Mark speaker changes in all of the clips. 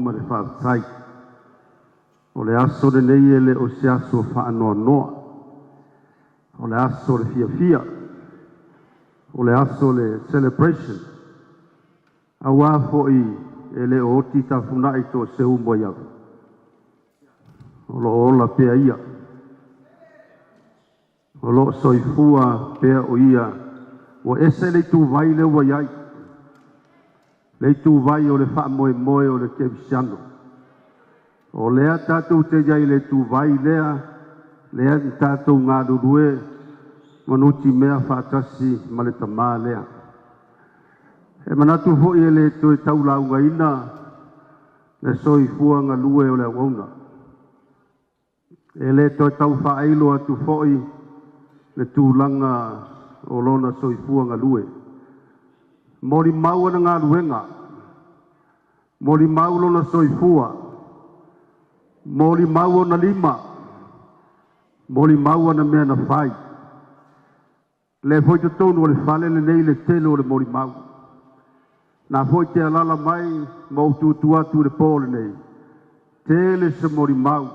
Speaker 1: ma le whaatai. O le aso le nei ele o se aso whaanoa noa. O le aso le fia fia. O le aso le celebration. A wafo i ele o oti ta funai to se umbo iau. O lo ola pea ia. O lo soifua pea o ia. O ese le tu vai le wa iai. Le tu vai o le wha moe moe o le kevisiano. O lea tātou te iai le tu vai lea. Lea tātou ngā rurue. Manuti mea whaatasi ma le Tamā lea. E manatu hoi e le toi taulaunga ina. Le soifua ngā lue o le awauna. E le toi tau whaeilo atu hoi. Le tūlanga o lona soifua ngā lue. Mori mau ana ngā ruenga. Mori mau lona soifua. Mori mau ana lima. Mori mau ana mea na whai. Le foi te tonu o le whale le nei le telo o le mori mau. Nā foi te alala mai mau tūtu atu le pōle nei. Tele se mori mau.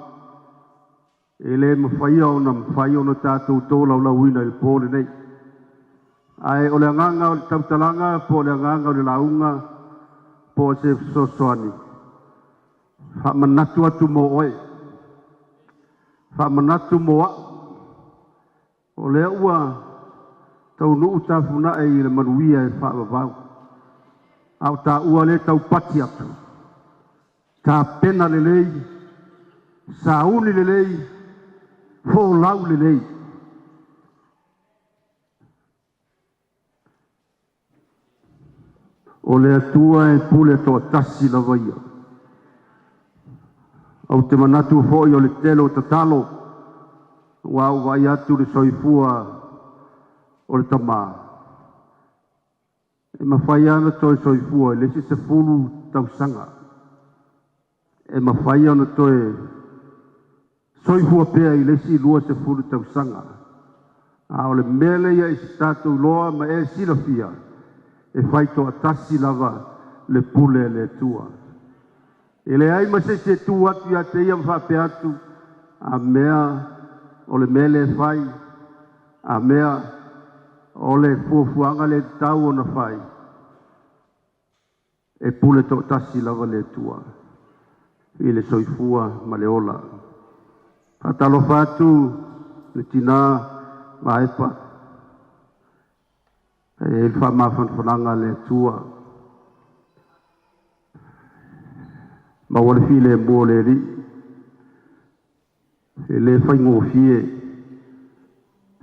Speaker 1: E le mawhaia o na tātou tōla o lauina le pōle nei. Ai o le anganga o le tautalanga, po le anganga o le launga, po se sosoani. Wha manatu atu mo oe. Wha manatu mo a. O le ua, tau nuu tāwhuna e i le manuia e wha wawau. Au tā ua le tau pati atu. Tā pena le lei, sa uni le lei, fō lau le lei. O le atua e pule toa tasi la vaia. Au te manatu hoi o le telo tatalo. Wau vai atu le soifua o le Tamā. E mawhai ana toi soifua, le se fulu tausanga. E mawhai ana toi soifua pea i le si lua se fulu tausanga. A o le mele ia i se tātou loa ma e silafia. E fai to atasi lava le pule le tua. E le ai ma se tu atu ia te ia mwhape atu. A mea o le mele e fai. A mea o le fuafuanga le tau o na fai. E pule to atasi lava le tua. I le soifua ma le ola. Patalo fatu le tina ma epa. E il fa mawhanwhananga le tua. Ma wale file mua le ri. E le whaingo fie.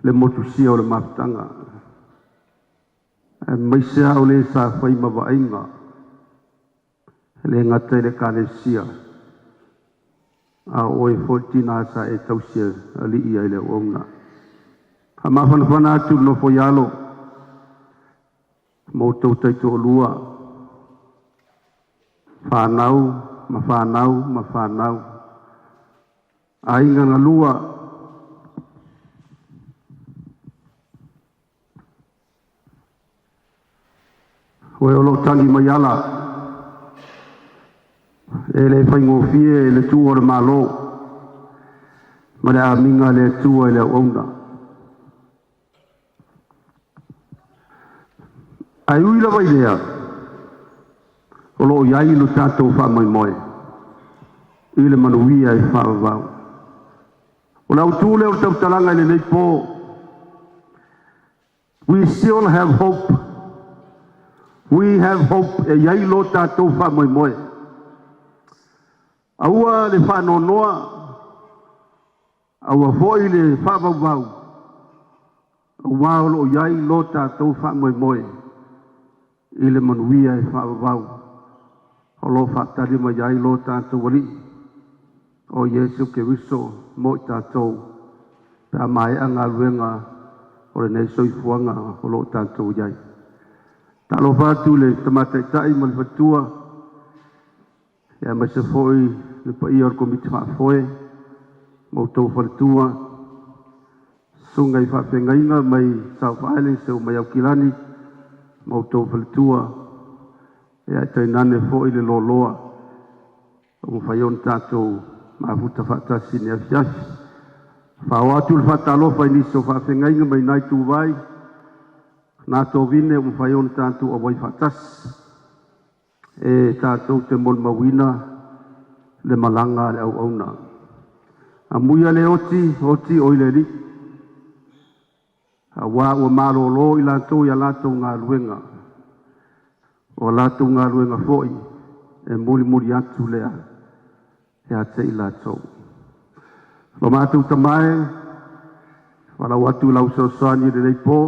Speaker 1: Le motusia o le mawhtanga. E maisea o le sa whaima wainga. Le ngata le kālesia. A oe fortina sa e tausia ali ia le ouna. Ha mawhanwhana atu no foialo. Mo tau taito lua. Whanau, ma whanau, ma whanau. Ainga ngā lua. Hoi o lo tangi mai ala. E le whaingo fie, e le tua le malo. Ma le aminga le tua e le auna. Ai ui la vai lea. O lo iai lo tātou wha mai moe. I le manuia e wha wau. O la utule o tau talanga le nei pō. We still have hope. We have hope e iai lo tātou wha mai moe. Aua le wha no noa. Aua foi le wha wau wau. Aua o lo iai lo tātou wha mai moe. I le manuia e whaavau. O lo whaatari mai ai lo tātou wali. O Yesu ke wiso mo i tātou. Pea mai a ngā ruenga o le nei soifuanga o lo tātou iai. Talo whātu le tamataitai ma le whatua. Ea mai se foi le pa ia o komiti whaafoe. Mo tau whalatua. Sungai whaafengainga mai South Island se o mai au kilani. mautou faletua e tainane fo'i le loloa o fai on tatou mafuta fa'atasi ni afiafi fa'ao atu le fa'atalofa i nisi o fa'afegaiga mai nai tuvai na tovine o fai on tatou auai fa'atasi e tatou te molmauina le malanga le auauna amuia le oti o i le li'i awa ua malōlō i latou ia latou galuega o latou galuega fo'i e mulimuli atu lea e ate'i latou lo matou tamae falau atu lau soasoani lelei po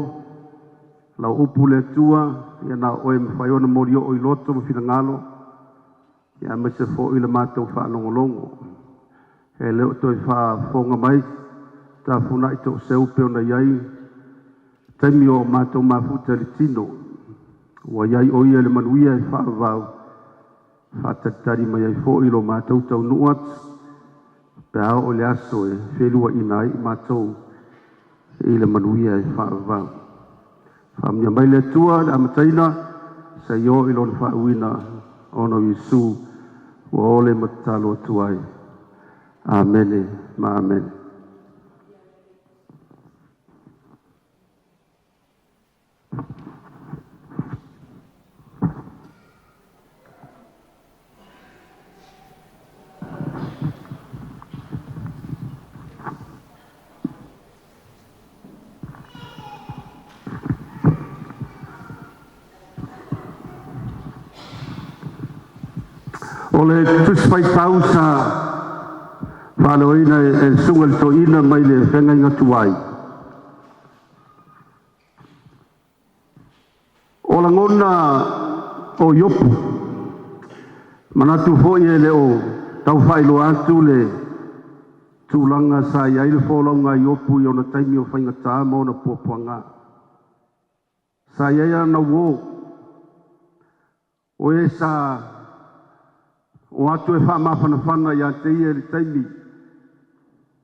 Speaker 1: lau upu le atua ia na oe mafai ona molio'o i loto ma finagalo ia maise fo'i le matou fa'alogologo e le o toe fa'afoga mai tafuna'i to'oseu pe ona iai taimi o matou mafuta le tino ua iai o ia le manuia e fa'avau fa'atalitali mai ai fo'i lo matou taunu'u atu pe ao o le aso e feluaina ai matou i le manuia e fa'avau fa'amia mai le atua le amataina sai o i lona fa'auina ona o iesu ua ole ma tatalo atu ai amene ma amene. O le tusfaitau sa whaloina e sunga le toina mai le whenga inga tuai. O la ngona o iopu, manatu foi e le o tau whailo atu le tūlanga sa iai le wholaunga iopu i ona taimi o whainga tā ma ona puapuanga. Sa iai ana wo, o e sa o atu e whamawhanawhana ia te ia le taimi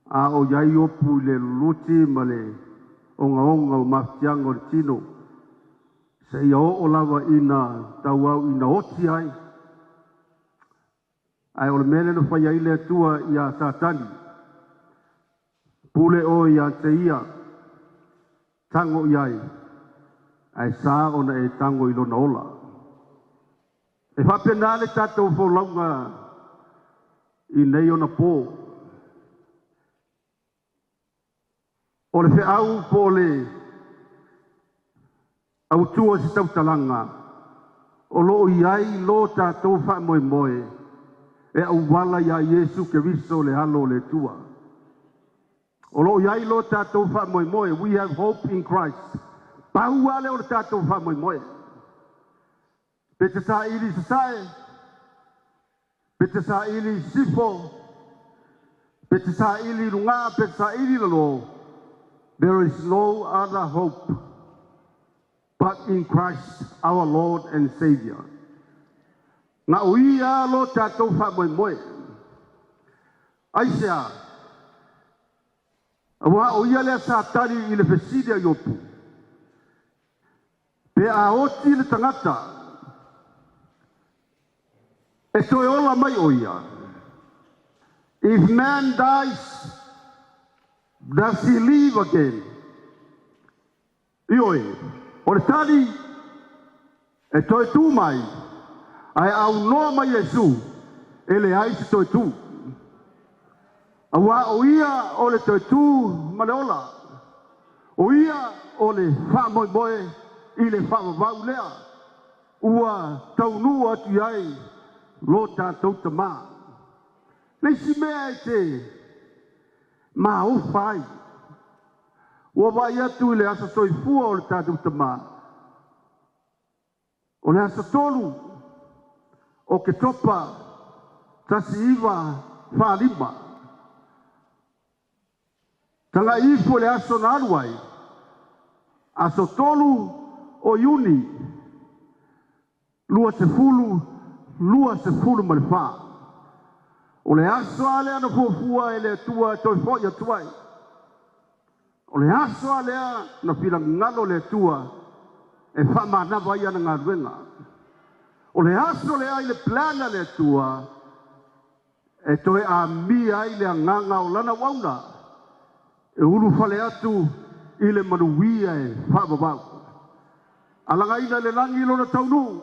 Speaker 1: a o iai opu le luti ma le onga o maftianga o le tino se ia o lava ina tau au ina oti ai ai o le mele no whai ai le atua ia tātani pule o ia te ia tango iai ai sā ona e tango ilona ola e whapena le tātou wholaunga i nei ona pō. O le whiau pō le au tua si tautalanga. O lo iai lo tātou wha moe moe e au wala ia Iesu ke viso le halo le tua. O lo iai lo tātou wha moe moe. We have hope in Christ. Pahua le o le tātou wha moe moe. Pete sa ili sasae, pete sa ili sifo, pete sa ili lunga, pete sa ili lalo. There is no other hope but in Christ our Lord and Savior. Nga uia lo tātou wha moe moe. Aisea, awa uia lea sa tari i le fesidia iopu. Pe a oti le tangata, e toe ola mai o ia. If man dies, does he live again? Ioi, o le tali, e toe tū mai, ai au noa mai Jesu, e le ai se toe tū. Awa o ia o le toe tū ma le ola. O ia o le wha moe moe, i le wha mawau lea. Ua taunua atu iai, lo tātou tamā. Leisi mea e te mā ufai. Ua vai atu i le asa soifua o le tātou tamā. O le asa tolu o ke topa tasi iwa whālima. Tanga ifo le aso na aluai. Aso tolu o iuni. Lua se fulu ma le wha. O le aso ale ana fuafua e le atua e toi fo i atuai. O le aso ale na pila ngalo le atua e whamana vai ana ngā ruenga. O le aso le ai le plana le tua, e toe a mi ai le nganga o lana wauna, e uru whale atu i le manuia e whababau. Alanga ina le langi lona taunu,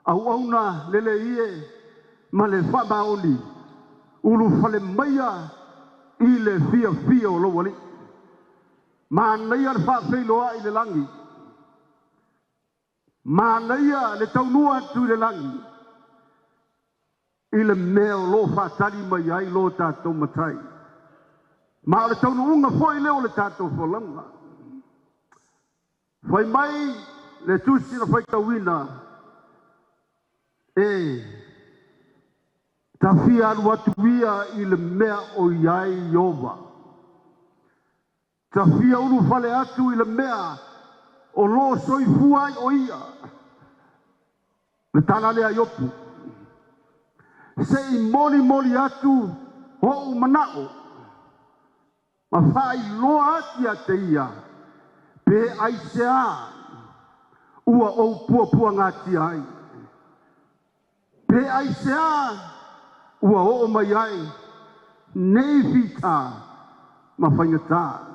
Speaker 1: au auna le ie, ma le whamaoni, uru whale maia i le fia o lo wali. Ma naia le whawhiloa i le langi, ma naia le taunua atu i le langi, i le mea o lo whatari mai ai lo tātou matai. Ma le taunu unga fwoi leo le tātou wholanga. Whai mai le tusi na whai tauina, ta fia anu atu ia i le mea o iai Iova. Ta fia unu whale atu i le mea o lo soifuai o ia. Le tana lea iopu. Se i moli atu ho manao. Ma whai loa ati a te ia. Pe aisea ua o pua ngati ai. Pe aisea ua o mai ai. Nei fita ma whaingata.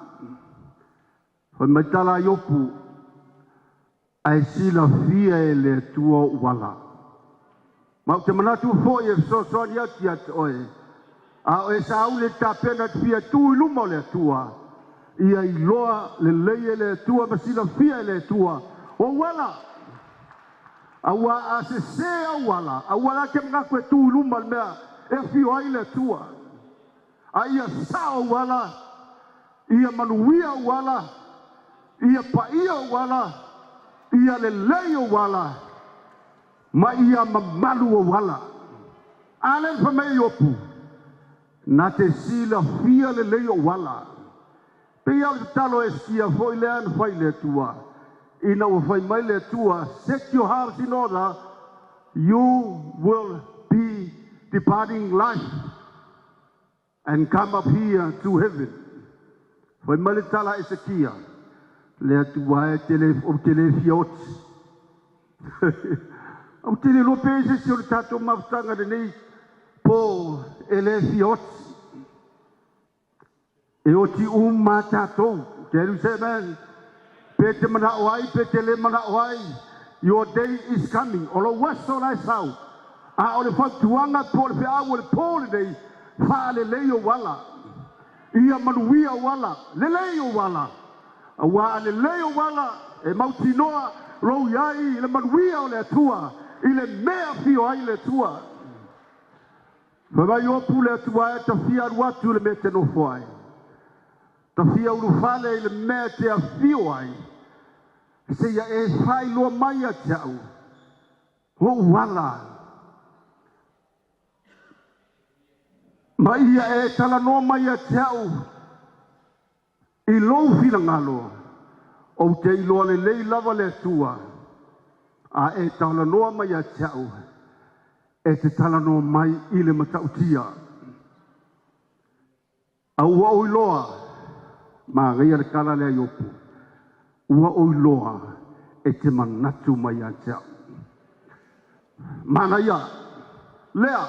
Speaker 1: Whai maitala iopu. Ai sila fia e le tua wala. Ma te manatu foi e soani ati ati oe. A o e sa au le tapena fia tu i luma o le tua. Ia i loa le leie le tua ma sila fia e le tua. O wala. Awa a se a wala. A wala ke mga kwe tu i luma le mea. E fio ai le tua. A ia sa o wala. Ia manuia o wala. Ia paia o wala. Ia le lei o wala. Ma ia mamalu o wala. Alen pa mei opu. Na te sila fia le lei o wala. Pe ia le talo e skia foi le an fai le tua. Ina o fai mai le tua. Set your house in order. You will be departing life. And come up here to heaven. Fai mai le tala e sekia. Le atua e tele fioti. Au tele lope se si o le tato mawtanga de nei po ele fioti. E o ti tatou. Jerusalem. Pe te mana oai, pe te le mana oai. Your day is coming. O lo waso lai sau. A o le whaktuanga po le whea o le po le nei. Wha le leo wala. Ia manuia wala. Le leo wala. A wā le leo wala e mautinoa rou iai le manuia o le atua i le mea fio ai le atua. Whawai opu le atua e ta fia aruatu le mea te nofo ai. Ta fia urufale i le mea te a fio ai. Se ia e whai loa mai a tiau. Ho wala. Ma ia e tala noa mai a tiau. I lou fina ngalo, o te iloa le lei lava le tua, a e tala noa mai a tiau, e te tala noa mai i le matautia. A ua o iloa, ma reia le kala le aiopu, ua o iloa, e te manatu mai a tiau. Mana ia, lea,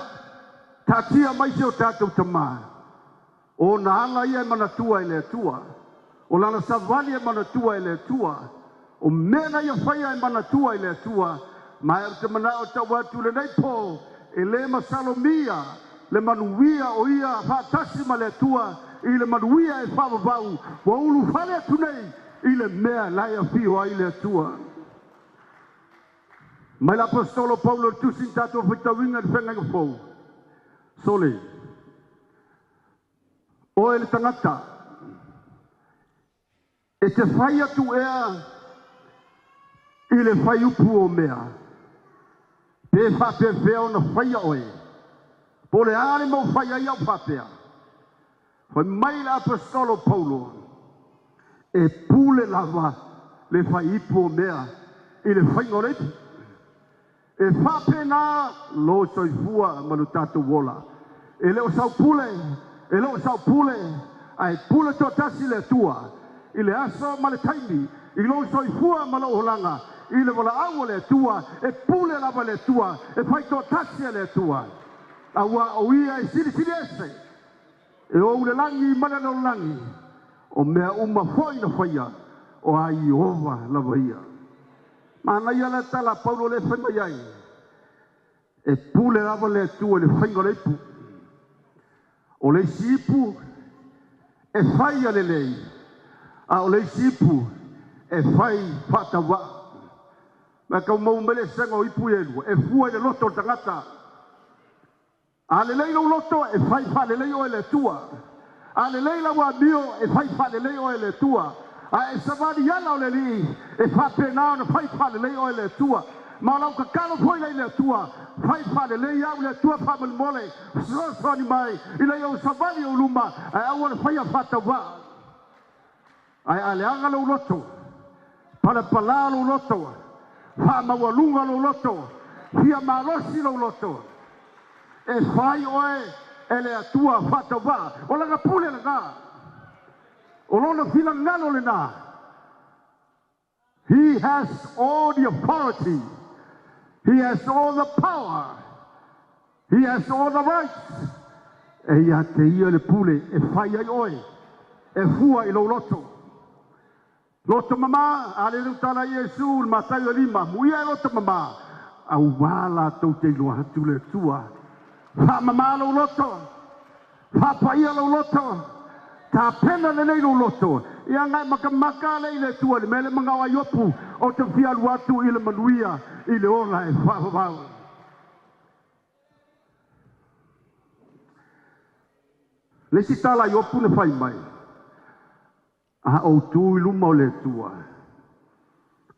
Speaker 1: tatia mai se o tātou Tamā, o na ala ia e manatua i le tua, o lana savali e manatua i le tua, o mena ia whaia e manatua i le tua, ma e te mana o tau atu le nei po, e le masalomia, le manuia o ia whātasima le tua, i le manuia e whawabau, wa ulu whale atu nei, i le mea laia whio ai le tua. Mai l'apostolo Paulo tusin tato whitawinga de whenga ngafou. Sole. O e le tangata. E te whai atu ea i le whai upu o mea. Pe whape veo na whai a oe. Po le aare mau whai ai au whapea. Whai mai le apostolo Paulo. E pule lava le whai upu o mea i le whai ngorepi. E whape nā lo soifua manu tātou wola. E leo sau pule, ai pule to tasi le tua. I le aso ma le taimi, I lo soifua ma lo holanga. I le wala au le tua. E pule lava le tua. E fai tō tasi le tua. Aua o ia e siri ese. E o le langi mana no langi. O mea uma foi na faia. O ai ova lava ia. Mana ia le tala paulo le whenga iai. E pule lava le tua le whenga le pu. O le sipu e fai ale lei. A o le sipu e fai whatawa. Ma kau mau mele sengo ipu elu. E fua le loto tangata. A le lei lo loto e fai fa le lei o le tua. A le lei la wa mio e fai fa le lei o le tua. A e savani yala o le li e fa penao na fai fa le lei o le tua. Ma lau ka kalo foi le tua. Fai fa le lei au le tua fa mal mole. So ni mai. Ila yo savani o luma. Ai au le fai a whatawa. Ai ale anga lo loto. Pala pala lo loto. Fa mawalunga lo loto. Fia marosi lo loto. E fai oe ele atua whatawa. O langa pule langa. O lona fila ngano le na. He has all the authority. He has all the power. He has all the rights. E ia te ia le pule. E fai ai oe. E fua i lo loto. Loto mama. Ale lutala Yesu. Matayo lima. Muia loto mama. Au wala tau te iloa hatu le tua. Fa mama lo loto. Fa paia lo loto. Ta pena le nei lo loto. Ia ngai makamaka le tua. Le mele mangawa yopu. O te fia luatu i le manuia. I le ola e whawawau. Le si tala yopu ne whai mai. A o tu i luma o le tua.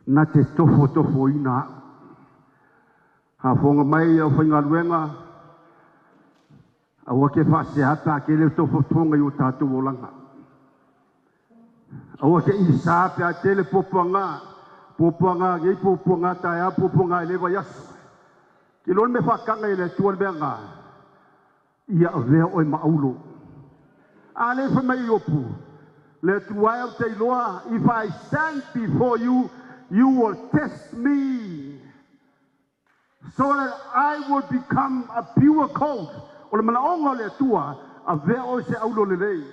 Speaker 1: Na te tofo ina. Ha fonga mai au Aufaigaluega. Aua ke whaseata ke le tofo tonga i o tātou o langa. Aua ke isa pe a tele popoanga. Popoanga ngei popoanga tae a popoanga e lewa yasu. Ke lon me whakanga i le tua le beanga. Ia o lea oi maaulo. A le whamai opu. Le tua e o te iloa. If I stand before you, you will test me. So that I will become a pure coat. O le manaonga le tua, a vea o se aulo le lei.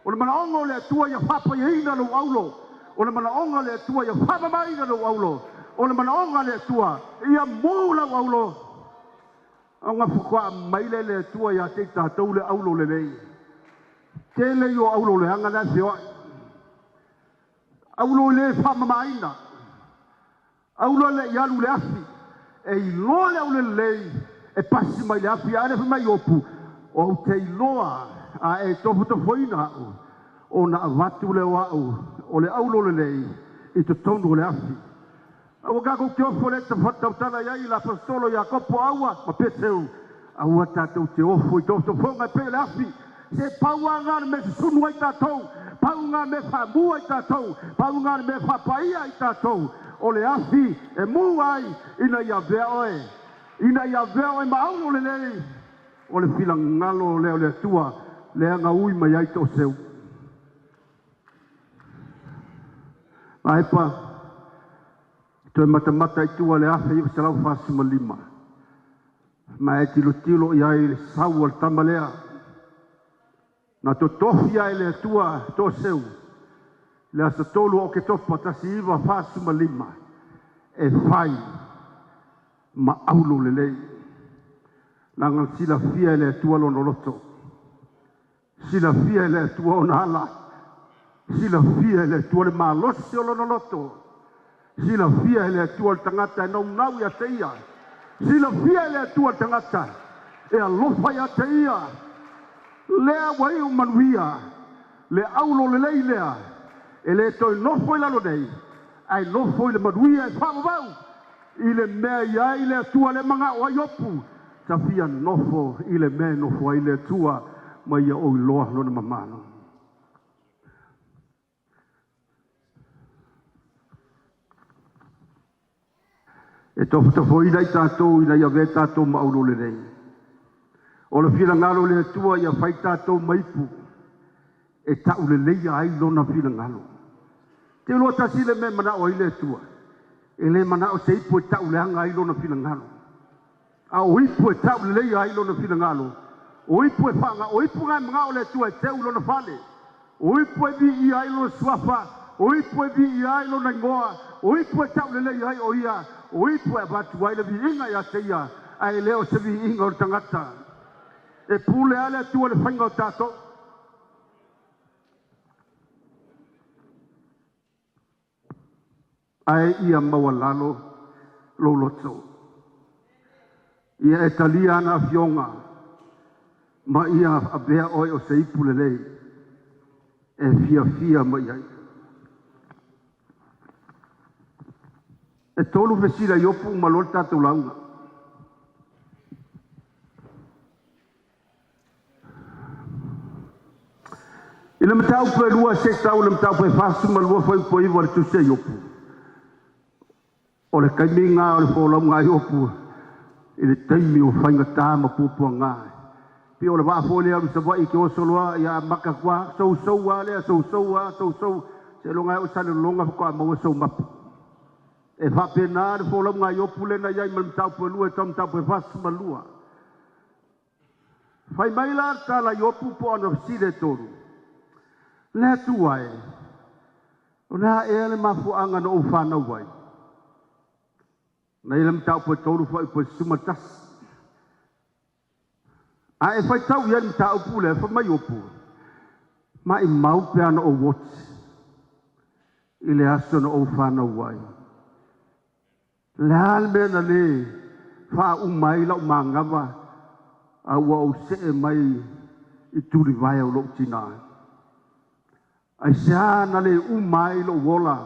Speaker 1: O le manaonga le tua, ia whapa i hina lo aulo. O le manaonga le tua, ia whapa mai hina lo aulo. O le manaonga le tua, ia mūla lo aulo. Au ngā whukua maile le tua, ia te tātou le aulo le lei. Te le o aulo le hanga le se oi. Aulo le whapa maina. Aulo le ialu le afi. E i loa le au le lei. E pasi mai le afi ane mai opu. O te iloa a e tofu to foina au. O na avatu le wau. O le aulo le lei. I te tonu le afi. Au kako te ofo le te whatautana iai la pastolo ia kopo aua. Ma peteu. Aua tātou te ofo i tofu to fonga pe le afi. Se paua ngā me sunu ai tātou. Pau ngā me whamua i tātou. Pau ngā me whapaia i tātou. O le afi e mu ai ina ia vea oe. Ina ia vea oe maauno le lei. O le fila ngalo leo le tua. Le anga ui mai ai tō seu. Maepa. Toi matamata i tua le afi i wasalau whasuma lima. Ma e tilo i ai le sau al tamalea. Na to tofi ai le tua tō seu. Le asa tolu o ke topa tasi iwa whasuma lima. E whai. Ma aulo le lei. Nanga sila fia le tua lono loto. Sila fia le tua o nala. Sila fia le tua le malosi o lono loto. Sila fia le tua le tangata e nau ia te ia. Sila fia le tua le tangata e alofa ia te ia. Lea wai o manuia. Le aulo le lei lea. E le toi nofo i lalo nei. Ai nofo i le manuia e whamavau. I le mea iai le tua le manga o aiopu. Ta fia nofo i le mea nofo ai le tua. Ma ia o iloa lona mamano. E tofu tofo ina i tātou ina ia ve tātou maulo le nei. O le fila ngalo le tua ia whai tātou maipu. E tau le leia ai lona fila ngalo. te lo tasi le me mana o ile tua ele mana o sei po tau le anga ilo na filangalo a o ipo tau le ilo na filangalo o ipo fanga o ipo nga mga o le tua te ulo na fale o ipo bi ia ilo swafa o ipo bi ia ilo na ngoa o ipo tau le ai o ia o ipo ba tu ai le bi inga ya te ia ai leo se bi inga o tangata e pule ale tua le fanga o tato ai ia mawalalo lo loto ia etalia na fionga ma ia abea oi o sei pulelei e fia ma ia e tolu vesila yopu malol tatu launga ina matau pe lua se tau le matau pe fasu malua foi poi war tu se yopu o le kaiminga o le folaunga yopu ile taimi o fainga tama pupuanga pe o le va fole a se vai ke o soloa ia maka kwa so wale so se longa o sale longa ko mo so map e fa pena le folaunga yopu le na ia mal tau pe lua tam tau pe fasu malua fai mai la tala yopu po ana sile toru le tuai ona ele mafuanga no ufana wai na ilam tau po toru fai po sumatas a e fai tau yan tau pule fa mai opu mai mau pe ana o watch ile aso no ufana wai la me na le fa umai la mangava a wa o se mai I turi vai o lo tina ai sa na le umai lo wola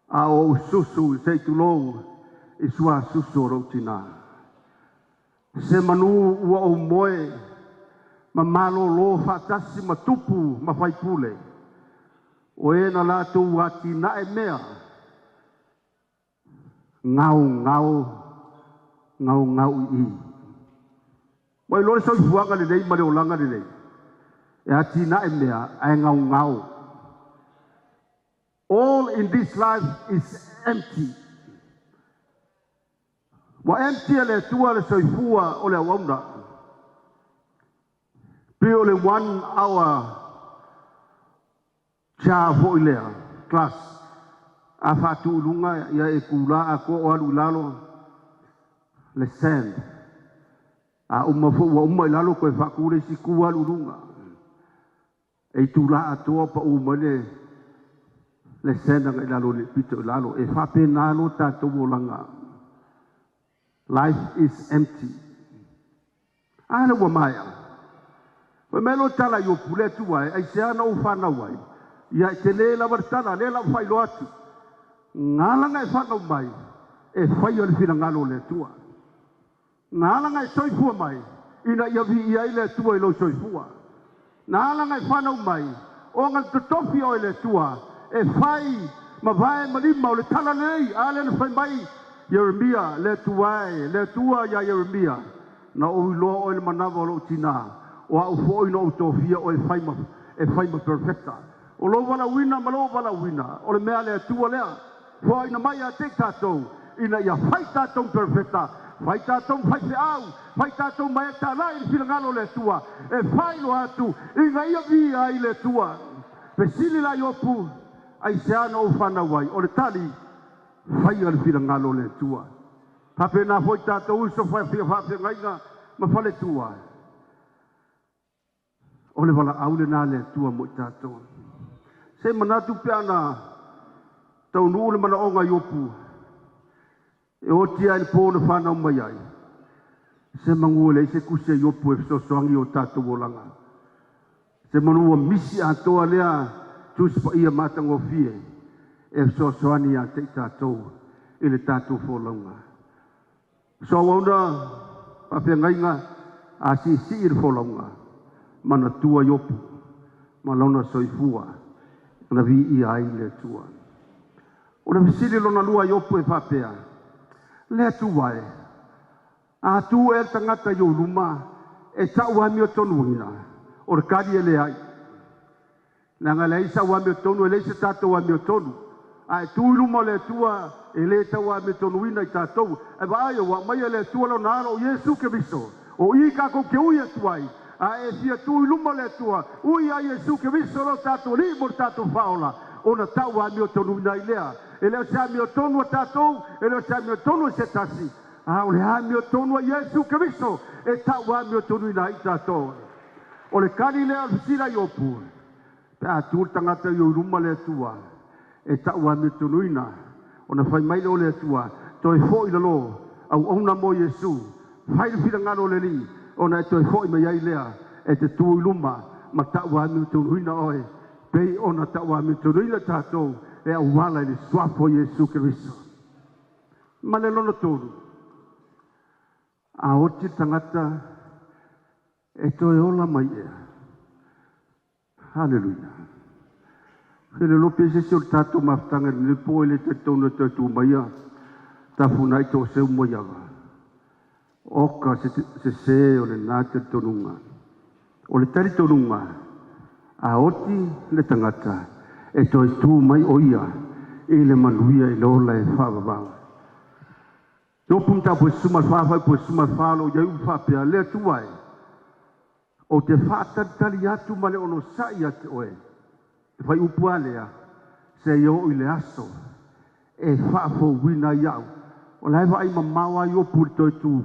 Speaker 1: a o susu se tu lo I sua susu ro tina se manu ua o moe ma malo lo fatasi ma tupu ma fai pule o e na la tu wati na e mea ngau I Wai lore so fuanga le nei mare o langa le nei. E ati na e mea ai ngau. All in this life is empty. Wa empty le tua le soifua o le awauna. Pe o le 1 hour cha vo ilea class. A fatu lunga ia e kula a ko o alu lalo le sand. A uma fo wa uma lalo ko fa kure si kuwa lulunga e tula ato pa uma le senda ga lalo le pito lalo e fa pe nalo ta to bolanga life is empty ana wa maya wa melo tala yo pule tu wai ai se ana u fa na wai ya te le la bartana le la fa lo atu ngala ngai fa no mai e fa yo le fina ngalo le tua Nala ngai soifua mai, ina ia vi ia ile tua I lo soifua. Nala ngai whanau mai, o ngal totofi o ile tua, e whai, ma vai ma lima o le tala nei, ale le whai mai, Yeremia, le tua ia Yeremia, na o iloa o ile manawa o lo tina, o au fo ino o tofia o e whai ma perfecta. O lo wala wina, ma lo wala wina, o le mea le tua lea, fo ina mai a te tatou, ina ia whai tatou perfecta, Fai tātou fai te au, fai tātou mai tā lai whilangalo le tua, e fai lo atu, inga ia via I le tua. Pe sili la yopu, ai se ana o whanawai, o le tali, fai al whilangalo le tua. Hape nā fai tātou uso fai whia ngainga, ma fale tua. O le wala aule nā le tua mo tātou. Se manatu pe ana, tau nuu le mana onga yopu, E o tia il pōna whanau mai ai. Se mangua se kuse yopu e sosoangi o tātou wolanga. Se manua misi a toa lea tuspa ia matango fie. E sosoani a te tātou I le tātou wholaunga. So wauna pawhia ngainga a si il wholaunga. Mana tua yopu. Malauna soifua. Na vi ia ai le tua. O le visiri lona lua yopu e whapea. Le tu wai. A tu e tangata yo luma e tau ami o tonu ina. O le kari e le ai. Nanga le isa wa me tonu le isa tato wa me tonu. Ai tu luma le tua e le tawa me tonu ina i tato. E va ai wa mai le tua lo na o Yesu ke viso. O I ka ko ke uia tuai. Ai sia tu luma le tua. Ui a Yesu ke viso lo tato li mo tato faola. Ona tawa me tonu ina ilea. E le sa me tonu tato e le sa me tonu se tasi. Ah, o le ha me tonu Yesu ke viso e tawa me tonu ina i tato. O le kani le alfisira yopu. Pea tu tangata yo ruma le tua. E taua me tunuina. Ona fai mai le o le tua. Toi foi le lo. Au ona mo Yesu. Fai le fira ngano le li. Ona e toi foi me iai lea. E te tui luma. Ma taua me tunuina oe. Pei ona taua me tunuina tatou. E au wala le suafo Yesu Keriso. Ma le lono tonu. A oti tangata. E toi ola mai ea. Hallelujah. Hele lo pese se o tato maftanga le po le te tonu te tu maia. Ta funai to se mo ya. Oka se o le na te tonunga. O le tari tonunga. A oti le tangata. E toi tu mai oia. E le manuia e lola e whawawau. No punta po suma whawai po suma whalo ya ufa pia le tuai. O te whaatari atu ma le ono sai atu oe. Te whai upua lea. Se iau i le aso. E whaafo wina iau. O la hewa ai mamawa i opu toi tu.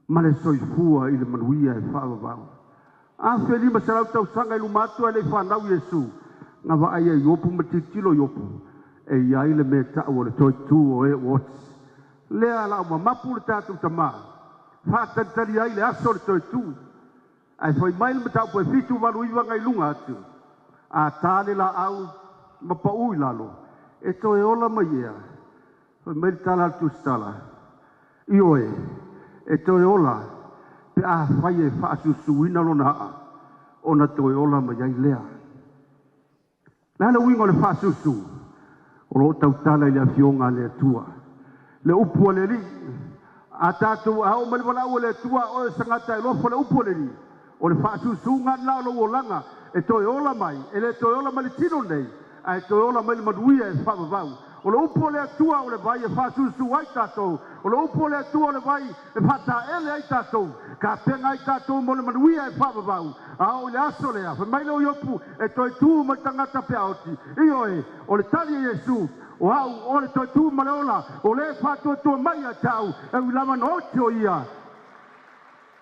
Speaker 1: Ma le soifua i le manuia e whaavavau. A wheli ma sarau tau sanga i lumatu e le whanau Yesu. Nga wa ai e opu ma titilo i opu. E iai le me tau o le toi tu o e wotsi. Lea la o mapu le tatu Tamā. Whaatari ai le aso le toi tu. Ai foi mai le tau po fitu walu iwa ngai lunga atu. A tale la au ma pa ui lalo. E to e ola mai ea. Foi mai tala tu stala. Ioe. E to e ola. Pe a fai e fa susuina lo na a. Ona to e ola mai ai lea. Nana wingo le fa susu. O lo tau tala i le fionga le tua. Le upua le li. A tatu a o mali wala o le tua o sangata e lofa le upua le li. O le whaasusunga la lo o langa. E toi ola mai. E le toi ola mai tino nei. A e toi ola mai le manuia e whawavau. O le upo le atua o le vai e whaasusu ai tātou. O le upo le atua o le vai e whata ele ai tātou. Ka penga ai tātou mo le manuia e whawavau. A o le aso lea. Wha mai leo iopu e toi tū mai tangata pia oti. Ioe. O le tali Yesu. O au o le toi tū ma le ola. O le whatua tua mai a tau. E ulama no tio ia.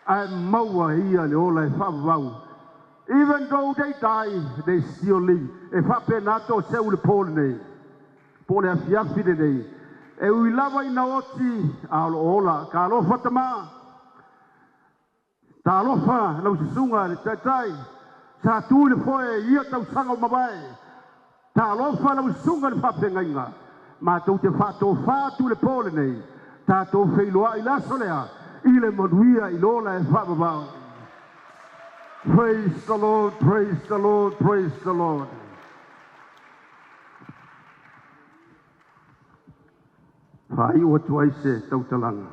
Speaker 1: Ai maua ia le ola e whawau. Even though they die, they still live. E whape nato se ule pole nei. Pole a fiafide nei. E ui lava ina oti a lo ola. Ka alofa Tamā. Ta alofa lau sisunga le taitai. Sa tu le foe ia tau sanga o mabai. Ta alofa lau sisunga le whape ngainga. Ma tau te whato whatu le pole nei. Ta tau whailoa i laso lea. Ile manuia i lola e whaababau. Praise the Lord, praise the Lord, praise the Lord. Whai o tuai se tautalanga.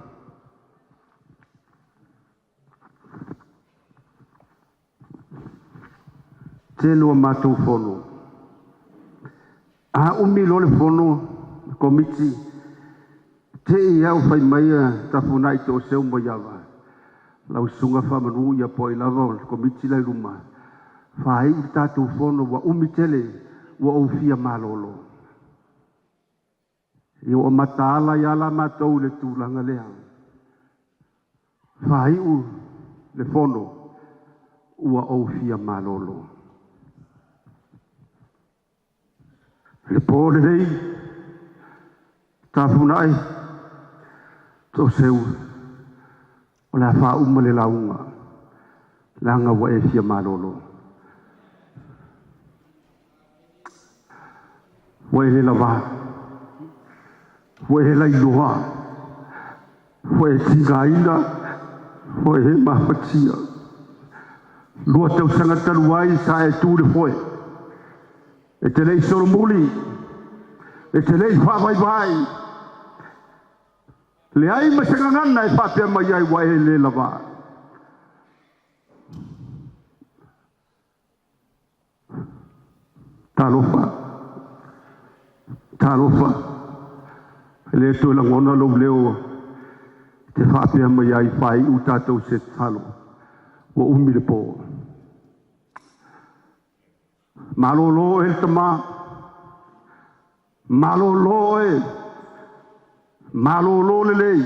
Speaker 1: Te lua mātou whono. A umi lo le whono komiti. Te iau whai maia ta whunai te o seu mo iawa. Lau sunga whamanu ia po i lava o komiti lai ruma. Whai u tātou whono wa umitele wa o fia malolo. I o mataala i ala mātou le tūlanga lea. Whai u le whono ua o fia malolo. Le pōle rei ta whunai to seu o la wha uma le launga langa wa e fia malolo wa e le lava wa e la iloha wa e tingaina wa e mahatia lua tau sangataluai sa e tūre foe e te lei soromuli e te lei whawaiwai le ai masangangana e whapea mai ai wa e le lava. Talofa. Le to la ngona lo leo. Te whapea mai ai whai u tātou se talo. Wa umi le po. Malolo e Tamā. Malolo e. Malolo le lei.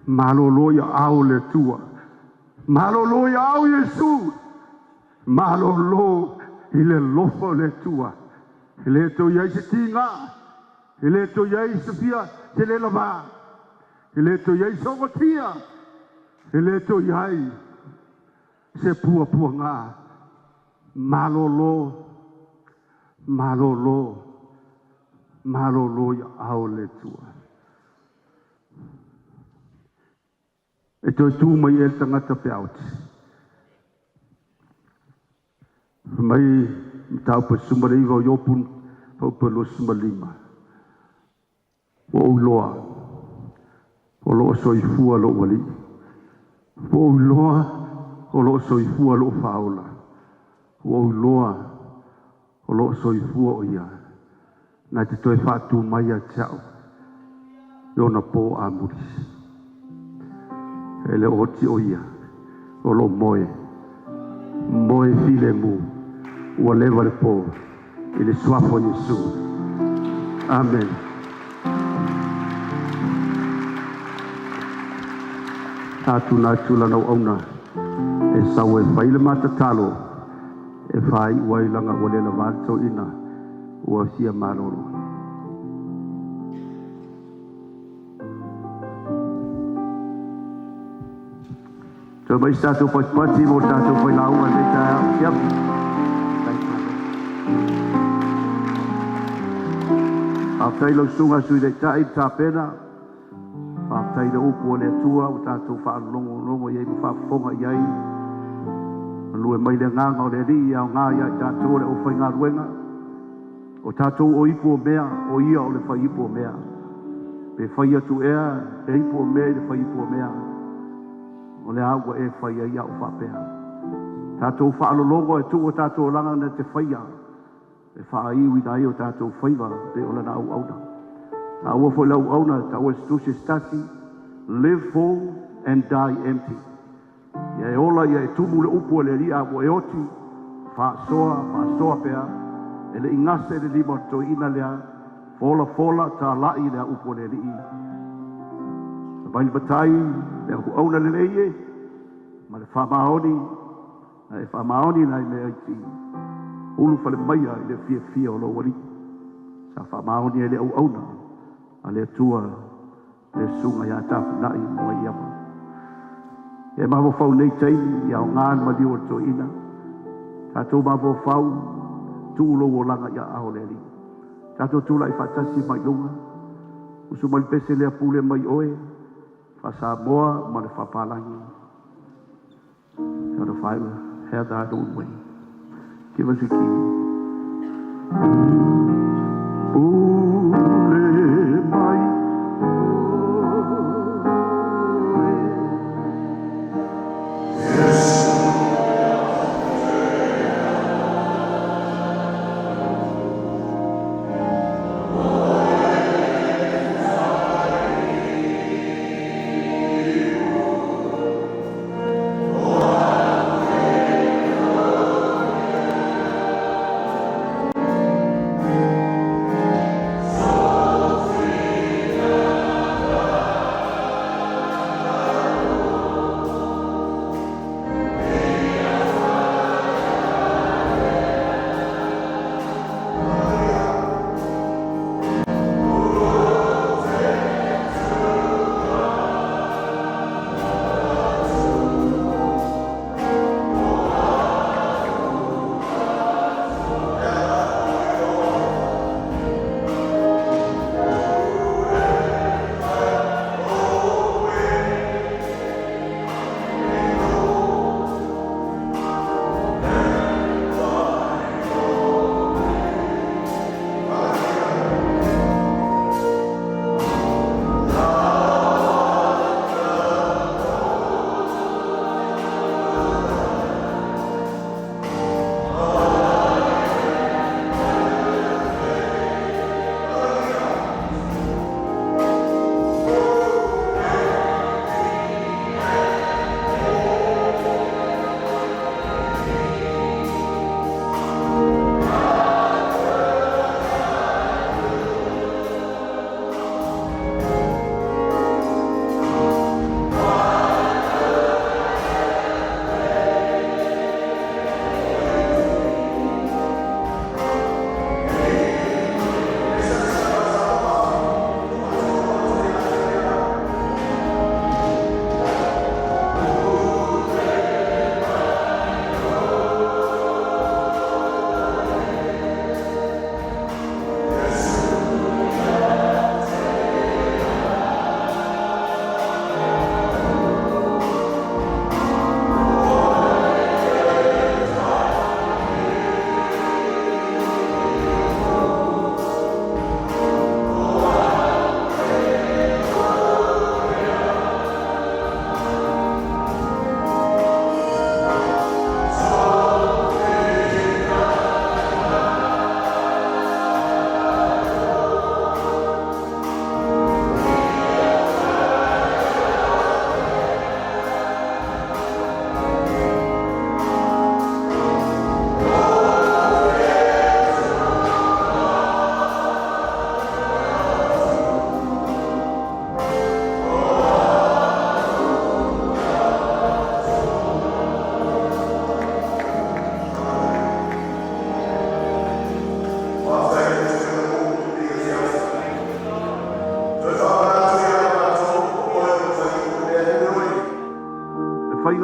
Speaker 1: Malolo ia au le tua. Malolo ia au Yesu. Malolo i le lofo le tua. I le to iai se tinga. I le to iai se pia te le lama. I le to iai so watia. I le to iai se pua ngā. Malolo. Malolo. Malolo ia au le tua. E toi tū mai e tangata pe auti. Mai tau pa sumareiva o yopun pau pa lo sumalima. O uloa. O lo soifua lo wali. O uloa o lo soifua lo faula. O uloa o lo soifua o ia. Nai te toi whātu mai a tau. Iona po a muris. Ele oti o ia. O lo moe. Moe file mu. Ua lewa le po. I le suafo Yesu. Amen. Tātu nā tula nau auna. E sau e whaile matatalo. E whai ua ilanga ua le la vātou ina. Ua sia maroro. So mai tātou pati mo tātou pai launga le tā. Yep. Aftai lo sunga sui le tai tā pena. Aftai le upo le tua o tātou whaalongo iei mo whaafonga iei. Lue mai le nganga o le ri au ngā iai tātou le Aufaigaluega. O tātou o ipo mea, o ia o le whai ipo mea. Pe whai atu ea, e ipo mea le whai ipo mea. O le agua e whai ai au whapea. Tātou whaalolongo e tu o tātou langa na te whaia. E whaiwi nai o tātou whaiva, pe o lana au auna. A ua fo lau auna, ta ua stusi stasi, live full and die empty. Ia e ola, ia e tumu le upu le ria o e oti, whaasoa pea, e le ingase le lima to ina lea, fola ta lai lea upu le rii. Baili batai, le hu auna le leie, ma le whamaoni nai le aiti. Ulu fale maia i le fia o lo wari. Sa whamaoni e le au auna, a le tua, le sunga ia tapu nai mua iama. E maho whau nei teini, ia o ngān ma liwa to ina. Tātou maho whau, tūlo o langa ia aho le li. Tātou tūla i whatasi mai lunga. Usu mali pese lea pule mai oe. Samoa ma le whapalangi. So the five have their own way. Give us a key. Pule mai
Speaker 2: Oh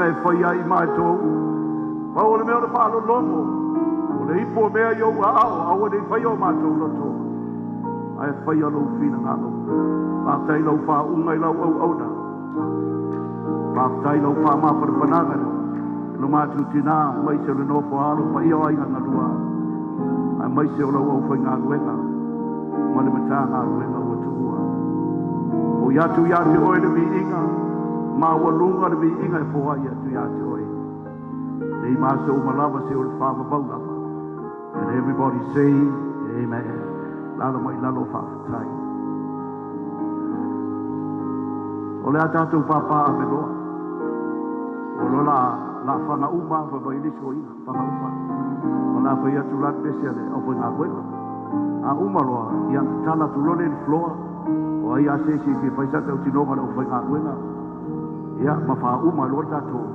Speaker 1: e whai ai mai tō. Pau o le mea o le whaalo longo. O le ipo mea i au au le whai o mātou roto. Ai whai alo whina ngalo. Whātai lau wha unga i lau au na. Whātai lau wha māparapananga. No mātou tina mai se le nofo alo pa i o ai ngā lua. Ai mai se o lau au whai ngā luenga. Ma le mata ngā luenga o tuhua. O yatu oe le mi inga. Ma walunga le mi inga e fōa yatu oe. Nei māsa o malava se o le whāma baulava. And everybody say, Amen. Lalo mai lalo whāwhatai. O le atatou pāpā a me loa. O lola la whanga uma fa mai niso ina. Whanga uma. O la whai atu lat pese ale au whai ngā luenga. A uma loa, ia tala tu lone ni floa. O ai a sesi ki paisata o tinoma le au whai ngā luenga. Ia, ma wha uma loa tātou.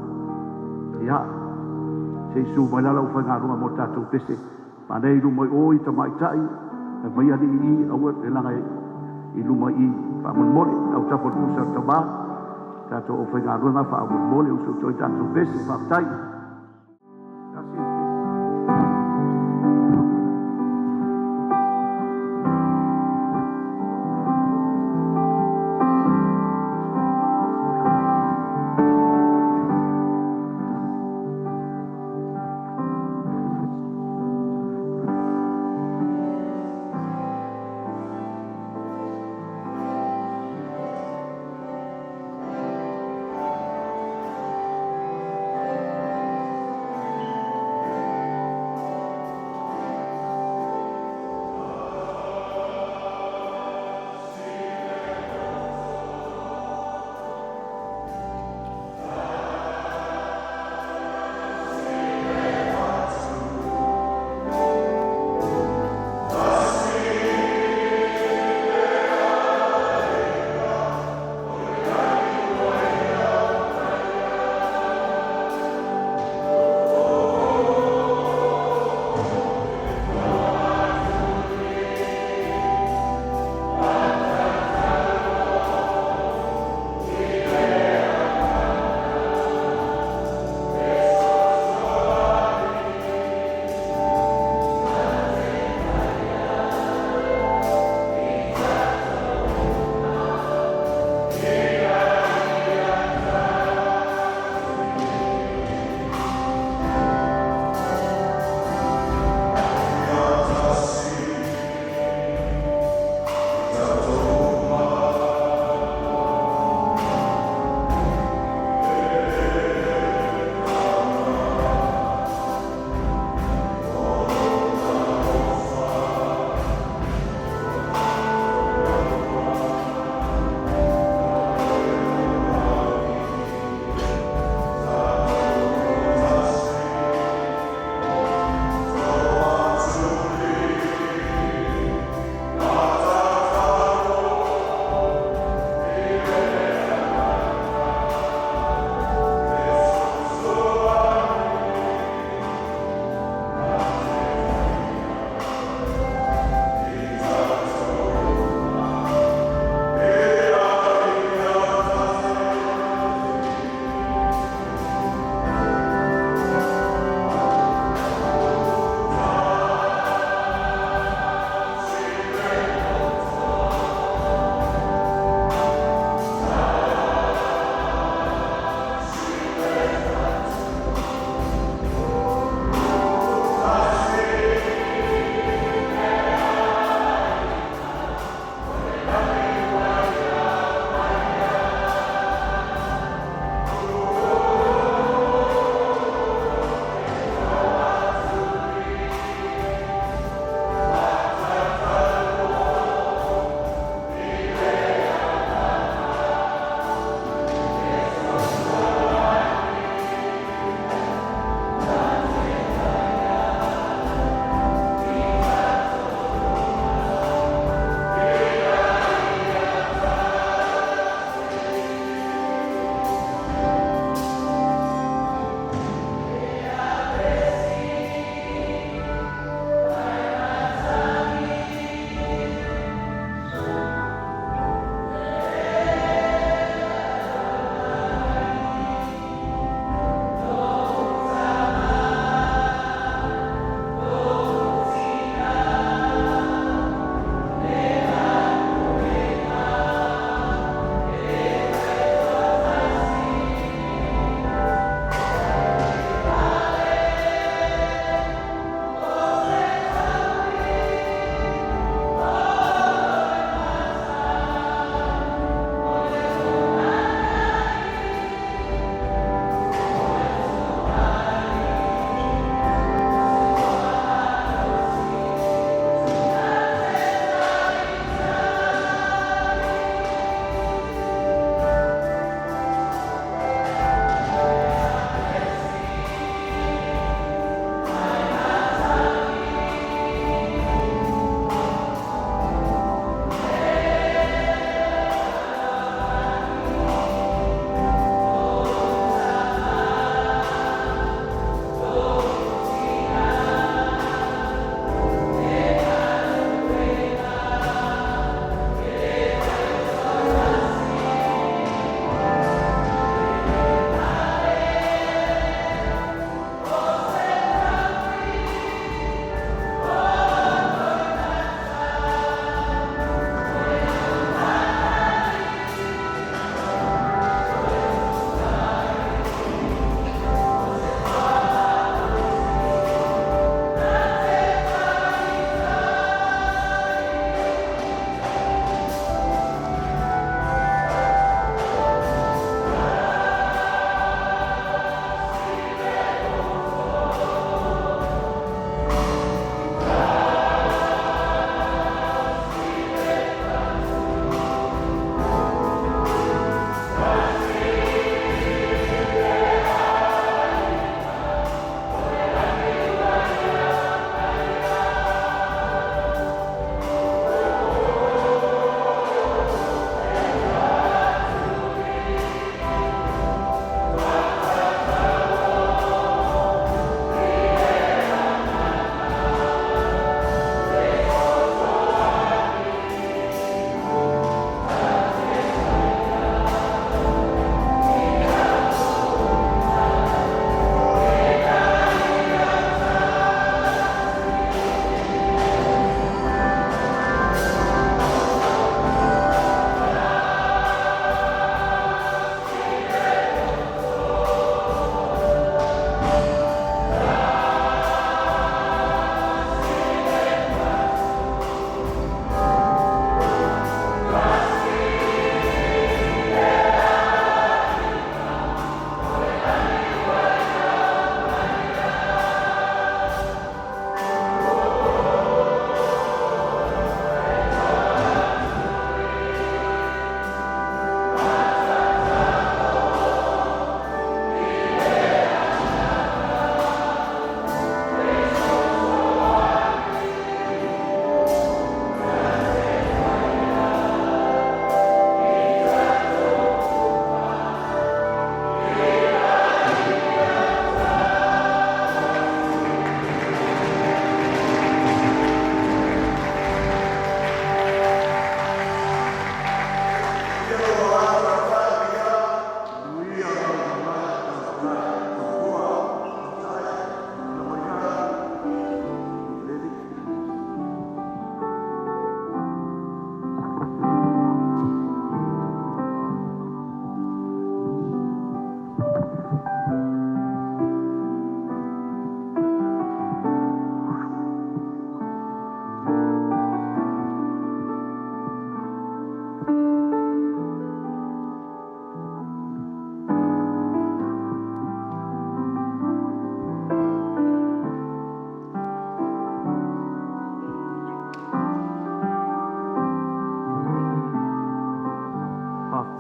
Speaker 1: Ia, se su mai lala au whai ngā luenga mo tātou pese. Ma nei lumai o i ta mai tai. E mai ali i au e langa i lumai i wha mole. Au tapo nusa Tamā. Tātou o whai ngā luenga wha mole. Uso toi tātou pese wha tai.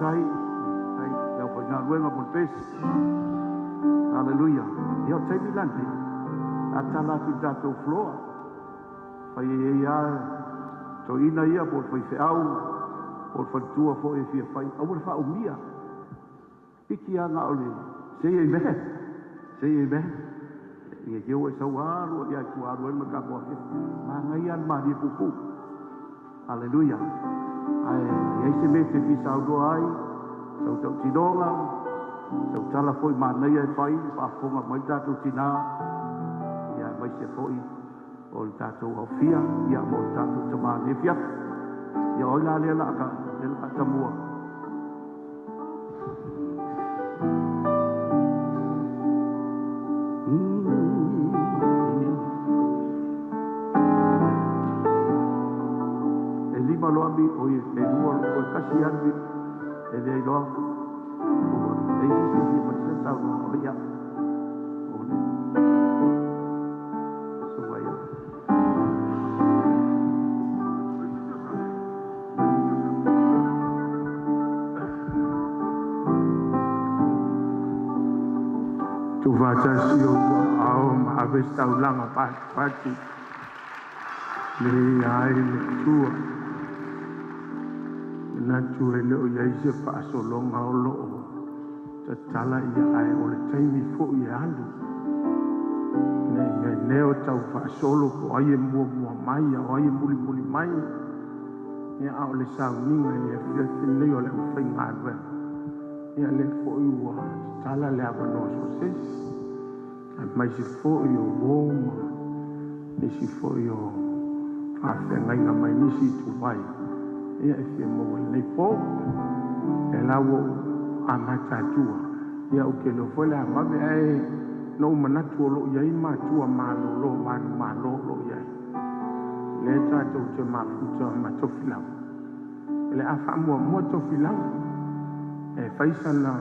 Speaker 1: tai ya Aufaigaluega mo pes haleluya ya tai milante atala tu tato floa fa ia to ina ia por foi feau por fatua fo e fia fai au fa umia iki ana ole sei e me ia eu e sauaro ia ku aro me ka ko ma ngai al ma di pupu haleluya ai se me te fisa do ai sau tau tidonga sau tala foi ma nei ai fai fa fonga mai tatu tina ia mai se foi o tatu ofia ia mo tatu Tamā ne fia ia oi la le la ka Tamua lo abi oi e lua o kasi abi e de lo e si ma se sa no ya ole so vaya tu va ta si o ao ma vesta ulanga pa le ai le tua na tu ele o ia se fa so longa o lo ta tala ia ai o le taimi fo ia alu ne o tau fa solo ko ai mo mai o ai muli mai ia o le Sauniga ia fia le o le Aufaigaluega ia le fo i wa tala le avano so ses mai se fo i o Roma ne si fo i o fa ngai mai ni si tu vai ia e fia mo nei po e lawo a matatua ia o ke no foi la mame ai no manatu lo ia i matua malo lo ia le tato te mafuta matofilau le afa mo tofilau e faisana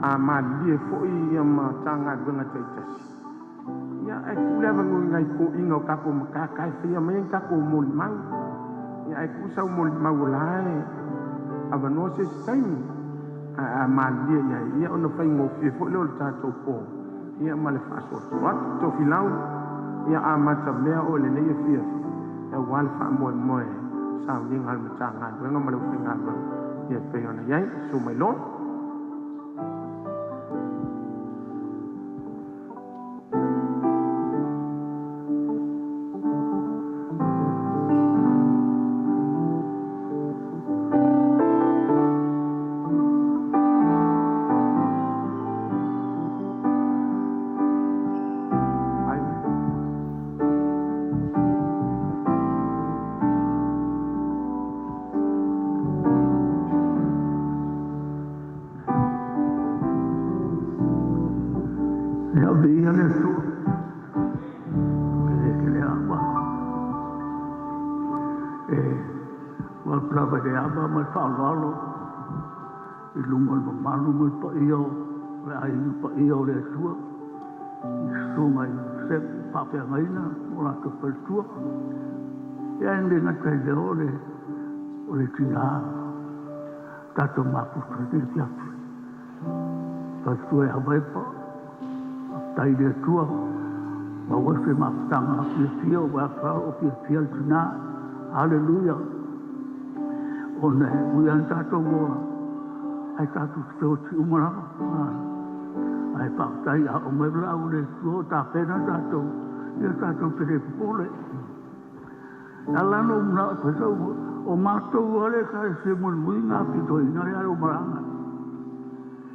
Speaker 1: a malie foi ia matanga benga taitasi ia e kula vango ngai ko ingo kako makakai fia mai kako mo mang ia e kusa mo maulai avano se sai a malia ia ona fai ngo fi fo le tato po ia male faso wat to filau ia a mata mea o le nei fia e wal fa mo sa ni ngal mtanga nga male finga ia pe ona ia so mai lo
Speaker 2: Fa'alalo i lunga o malu mo pa io ai pa io le tua so mai se pa pe ngaina o la to per tua e ande na kai de ole tina tato ma pu te pia pa tua e vai pa tai de tua ma o se ma tanga pio va fa o pio tina hallelujah ona uyan tato mo ai tato sto umara ai pa tai a o me bla o le tuo ta pena tato ia tato pere pole ala no na ko so o mato ole ka se mo muinga pito ina ya o maranga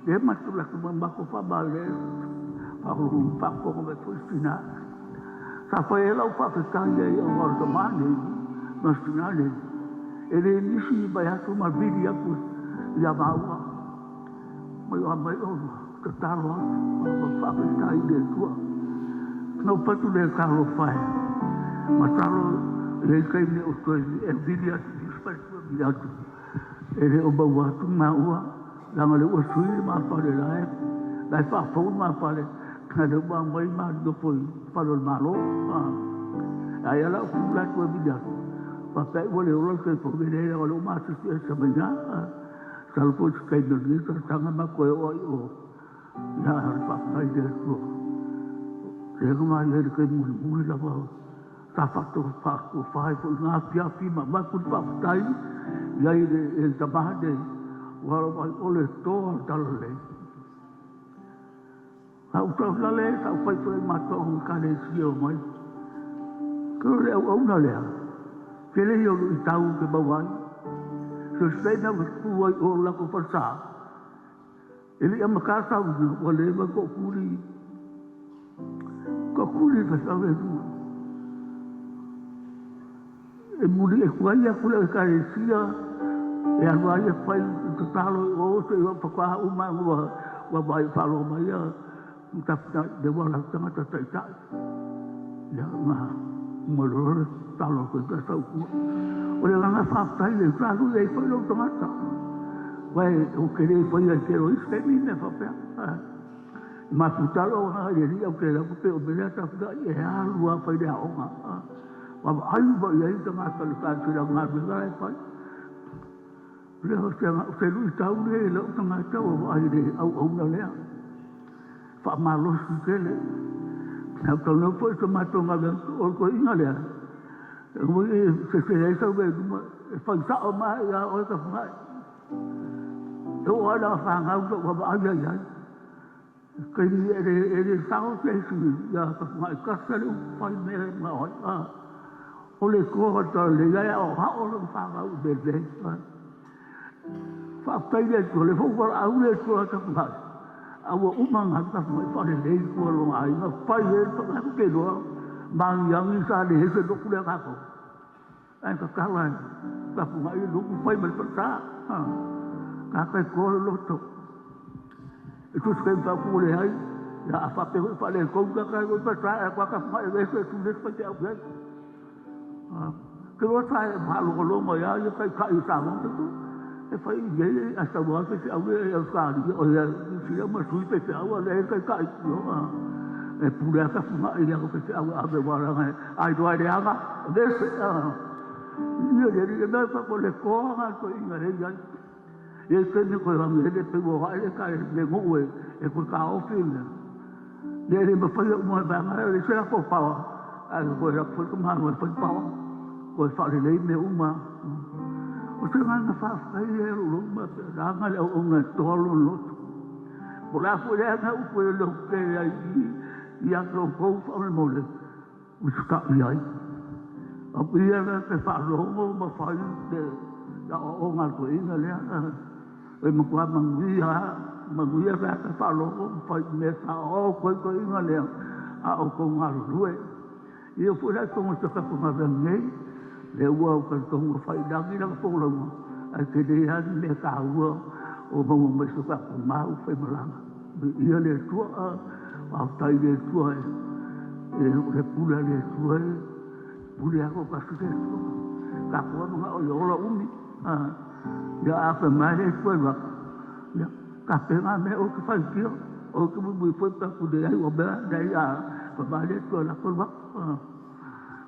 Speaker 2: de mato la ko ba ko fa ba le pa ko me fustina sa fa ela o fa ka ye o morto mani mas finale ele nisi bayatu mabidi aku ya bawa mai o tatalo fa ka ide tua no patu le carlo fai matalo le kai ne o to e bidia disperso biatu ele o bawa tu maua la ngale o sui ma pare la fa fo ma pare kada ba mai ma do foi palo malo ai ala ku la tu bidia Papai boleh orang ke pembeli orang rumah tu saya sebenarnya salpo kai no ni tanga ma ko o ya fa kai de ko le ma le ke mu la ba ta fatto fa ko fa ko na fi ma ku fa tai ya e ta ba de wa o le to dal le ha u la le ta fa ko ma to ka le si o mai ko le o na le ke le yo i tau ke ba wa so sei na ku o la ko fa sa ele ama ka sa o le ma ko kuli fa sa ve e muri e kuaia kule ka e sia e anua ia fai to talo o se o pa kwa uma wa vai falo mai ya ta de wala tanga ta ta ya ma mo lo talo ko ka sa ku o le nga fa tai le tra lu e fa lo tomata vai o que le foi el que lo hice mi me fa pe ma putalo ha le ria o que la pe o bela ta da e a lu a fa de a o wa ai ba ye ta ma ka ka tira ma bi ga fa le ho se lu ta u le lo ta ma ta o ai de au na le fa ma lo su ke le na ka no po to ma to ma o ko ina le mo se esa be fa sa o ma ya o ka fa o ala fa nga o ba ai ya cái gì sao cái sự giờ ngoại các cái lúc phải mê mà hỏi ô lê cô cho lấy cái áo háo luôn pha áo bệt đấy pha tay lên của lấy phong vào áo lên của các bạn áo mang hẳn các mọi pha để lấy của luôn ai nó phải lên các cái đó mang yang ra để sẽ lúc lên các cô anh các này các ngoại lúc phải mình phải xa các cái cô lúc tục itu sekali tak boleh hai ya apa pe fa le ko ka ka ko pa tra ko ka fa e se tu le pa te abel ko fa ma lo mo ya ya ka sa mo tu e fa ye asa bo pe se abel ya sa di o ya si ya ma su pe se awa le ka yo e pura ka fa ya ko pe se awa abel wa ra ai do ai de aga de se yo ye de pa ko le ko ha ko ingare ya e se ni ko ram le pe wo ha le ka le ngo we e ko ka o fin le me fa mo ba ma le se la ko pa a ko ra ko ko ma mo fa pa ko fa le me uma o se nga fa fa le lo ma da nga le o nga to lo lo ko la fo le nga u ko lo ke ya ko ko fa mo le u ska ya a pi ya ke fa lo mo ma fa de ya o nga ko ina le e mo kwa manguia ra ka fa lo fa me sa o ko inga le a o ko nga ruwe e fu la ko mo ka ko ma ne le wa ko ko mo fa da ni la ko lo a ke de ya me ka wo o mo mo so ka ko ma u fe malanga e le tu a tai le tu e le pula le tu pula ko ka su ka ko mo o yo lo umi ya apa mai ko wa ya ka pe ma me o ka fa ki o ka bu fu ta ku de ai o ba dai ya pa ba le ko la ko wa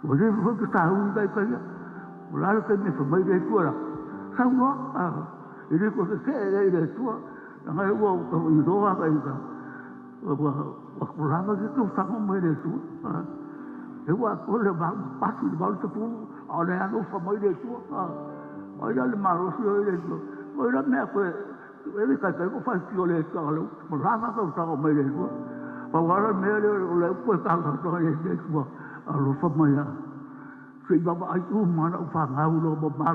Speaker 2: o de fu ka ta un dai ka ya o la ka me fa mai de ko la sa no e de ko ke e de tu na ga wo ko i do wa ka ka o ko la ka ko sa mo mai de tu e wa ko le ba pa su ba tu fu o le no fa mai de tu oia le maro si oia le oia me ko e ka ko fa ki ole ka lo mo ra ma ko ta ko me le ko pa wala me le ko ta ka to le de ko a lo fa ma ya se ba ba ai u ma na fa nga u lo ba ba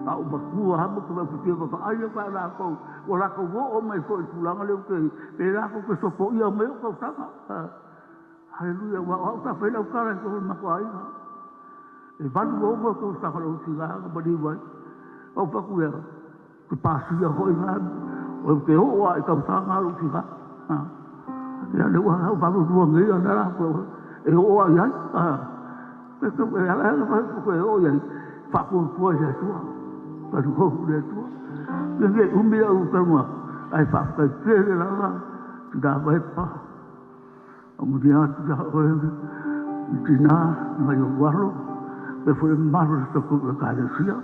Speaker 2: a u ba ku ha mo ko ku ti ba ai ka la ko wala ko wo o me ko ku la le ko pe la ko so po ia me ko ta haleluya wa ta fa la ka ko ma ko ai e van go ko sa ko si ga ba di wa o pa ku ya ku pa si ya ho ina o ke o wa ka sa ga lu si ga ya le wa ba lu ru ngi ya na ko e o wa ya pe ko ya la ko o ya fa ku ko ya tu pa ko le tu le ke un bi u ka mo ai fa ka ke la la da ba pa o mu dia ja o tina ma yo wa lo pe fu maro sto ko ka de sia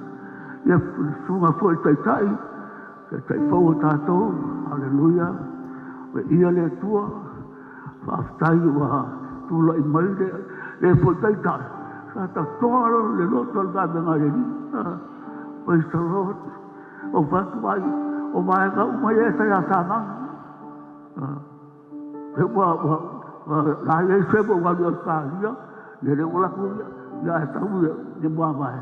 Speaker 2: ya fu ma fu tai tai ke tai fau tātou, haleluia, we ia le tua, whaftai wa tula I mai le potai tai, sa ta toa le loto al gabe ngare ni, praise the Lord, o whatu ai, o mai ka umai e tai a tāmang, he la e sebo wa lua kāria, le ola kuia, ya e tau le mua mai,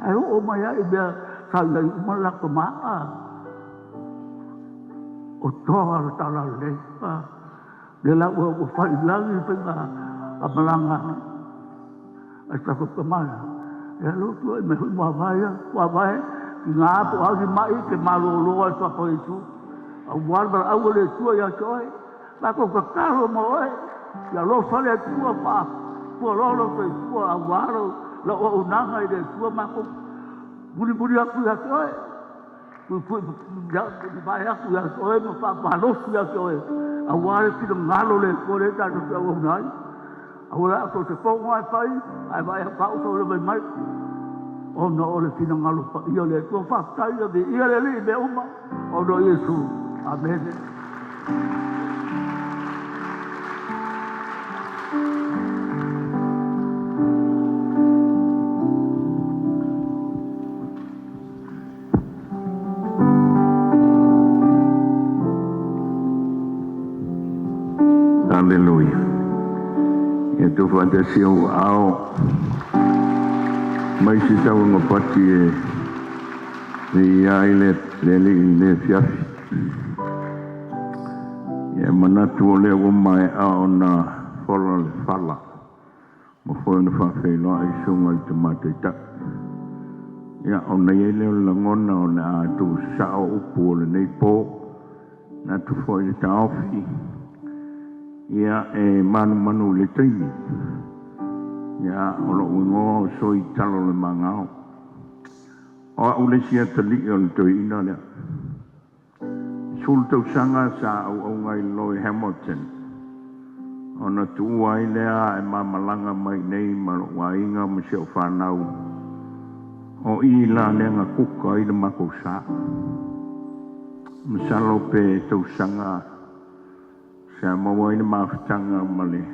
Speaker 2: ai o mai ai mea, sa lai umala ka maa, o toa la tala le, le la o whai langi whenga a malanga, a tako ka mai, e lotu e me hui mua vai, ki ngā apu agi mai ke malo loa e tako e tu, a warba au le tua ya toi, lako ka karo mo oe, ya lo fale tua pa, pua lolo ke tua a waro, la o unanga I le tua mako, buri aku ya toi, vai aku ya toi, ma pa losu ya toi, a ware ki ngalo le kore ta to o nai, a wala ako te po mai pai, ai vai pa o le mai, o no le fina ngalo pa io le to fa tai de ia le li be uma, o no Yesu, amen.
Speaker 3: Aleluia. E tu fantasia ao mai si tau ngapati e ai le fiafi. E manatu o le o mai ao na fola le fala. Mo foi no whawhelo ai sunga I te mateta. Ia o nei e leo langona o na atu sao upu o le nei pō. Na tu foi le taofi. Ia e manu le taimi. Ia o lo uingo so I talo le mangao. O a ule sia tali o le toi ina lea. Sul tau sanga sa au ngai Loy Hamilton. O na tua I lea e mamalanga mai nei malo wainga ma se o whanau. O I la lenga kuka I le mako sa. Masalo pe tau sanga sa mawa ina mawhitanga male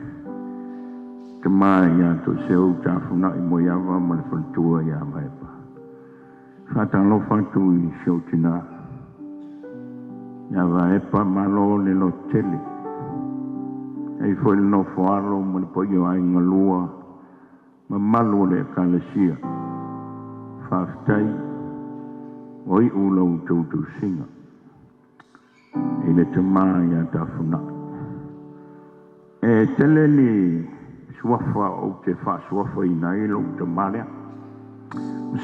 Speaker 3: te mai ia to seu tafuna I moiawa male whantua ia mai pa. Whatalo whantu I seu tina. Ia wa epa malo le lo tele. Ei foi no foaro male po io ai ngalua ma malo le kalesia. Whaftai oi ulau tautu singa. Ele te mai ia tafuna. E tele ni suafa o te wha suafa I nai lo te malea.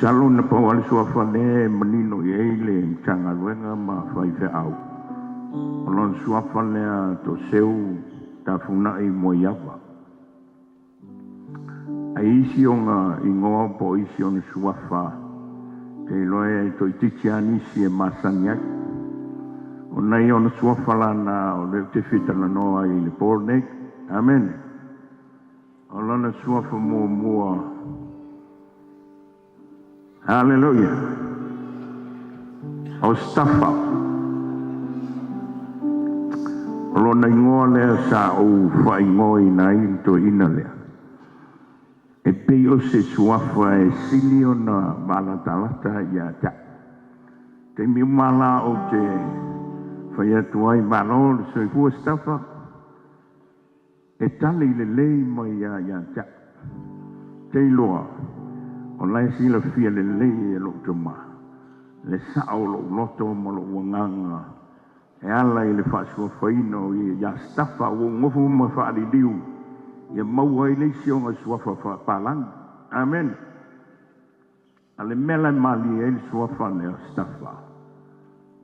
Speaker 3: Salo na pawale suafa le manino I eile Matāgaluega ma whaife au. Olon suafa lea to seu ta funai mo iawa. A isi o ngā ingoa po isi o na suafa. Te loe to itikiani si e masaniak. O nei o na suafa lana o le te fitala noa I le pornek. Amen. Olona suafa mua. Hallelujah. O stafa. Olona ingoa lea sa o whaingoi nai to ina lea. E pei o se suafa e sili o na malatalata ia ta. Te miumala o te whaiatuai malo le soifua stafa. E tali le lei mai ia ta. Te loa. O lai si la fia le lei e lo tuma. Le sao lo loto mo lo wanganga. E ala I le whaasua whaino I ia stafa o ngofu ma whaari liu. Ia maua I le sionga suafa whaapalang. Amen. Ale mela mali e le suafa le stafa.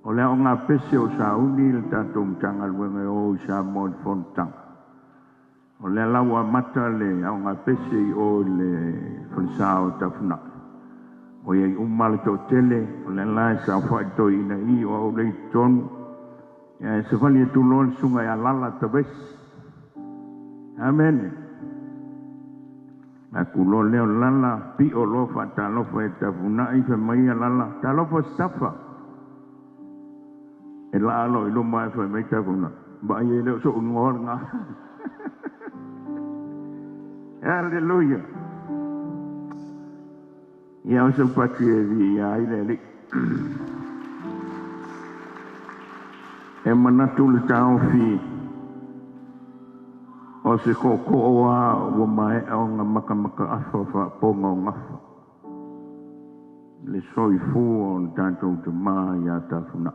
Speaker 3: O lea o ngā pese o Sauni le tatou Matāgaluega Aoao I Samoan fontang. O le lawa mata le au ngā pese o le whansao tafuna. O iei umale tō tele, o le lai sa whaito ina I o au lei tonu. E se whali e tulo le sunga I alala tawes. Amen. A kulo leo lala, pi o lofa ta lofa e tafuna I fe mai alala, ta lofa stafa. e la alo i lo mai fa mai ta kuna ba ye le so ngor nga hallelujah ya so pati vi ya ile e manatu le tau fi o se koko oa o mai au nga maka afa fa ponga o ngafa le soi fu o tantou te maa ia tafuna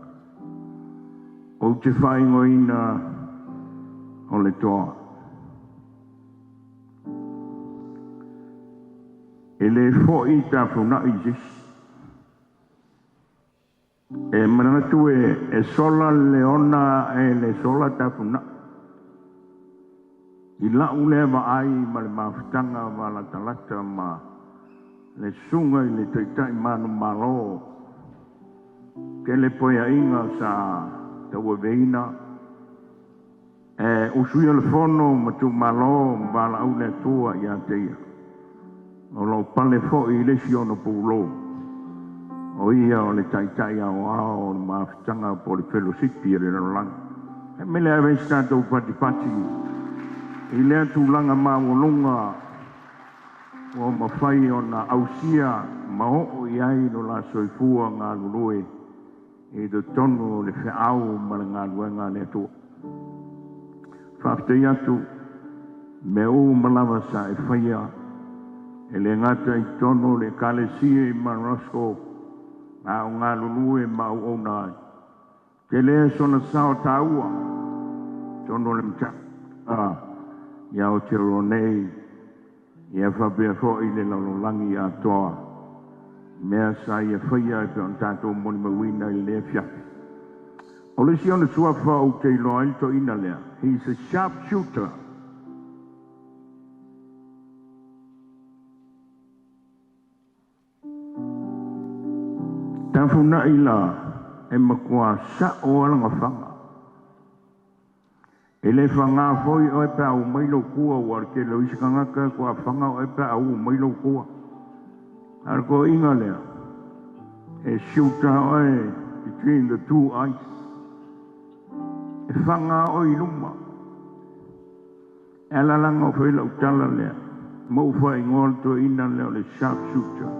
Speaker 3: o te whaingoina o le toa e le fo'i tafuna i jisi e manatu e sola leona e le sola tafuna i lau lea ai ma le mawhitanga ma la talata ma le sunga i le taitai manu malo ke le poia inga sa taua veina e usuia le fono ma tu malo ma la au le tua i a teia o lo pale fo i le si ono pulo o ia o le taitai Aoao o le mawhitanga po le fellowshipi e le langa e me le ave stato pati i lea tūlanga mawolunga o mawhai o na ausia maho i ai no la soifua ngā lulue e do tonu le whiau ma le ngā luenga le atua. Whaftai atu me o malawa sa e whaia e le ngata i tonu le kalesia i Marasko a o ngā lulue ma o nai. Ke lea sona sao taua tonu le mta. Ia o te ronei, ia whapea fōi le lalolangi a toa. Mea sa ia whaia e peon tātou moni mawina i lea whiapi. O le si ona suafa o te iloa ilto ina lea. He's a sharpshooter. Tawhuna ila e makua sa o alanga whanga. E le whanga foi o e pa au mailo kua war ke lo isikangaka kua whanga o e pa au mailo kua. Ar ko inga lea. E siuta oe between the two eyes. E whanga o i luma. E lalanga o whaila utala lea. Mau whai ngol to ina lea le sharpshooter.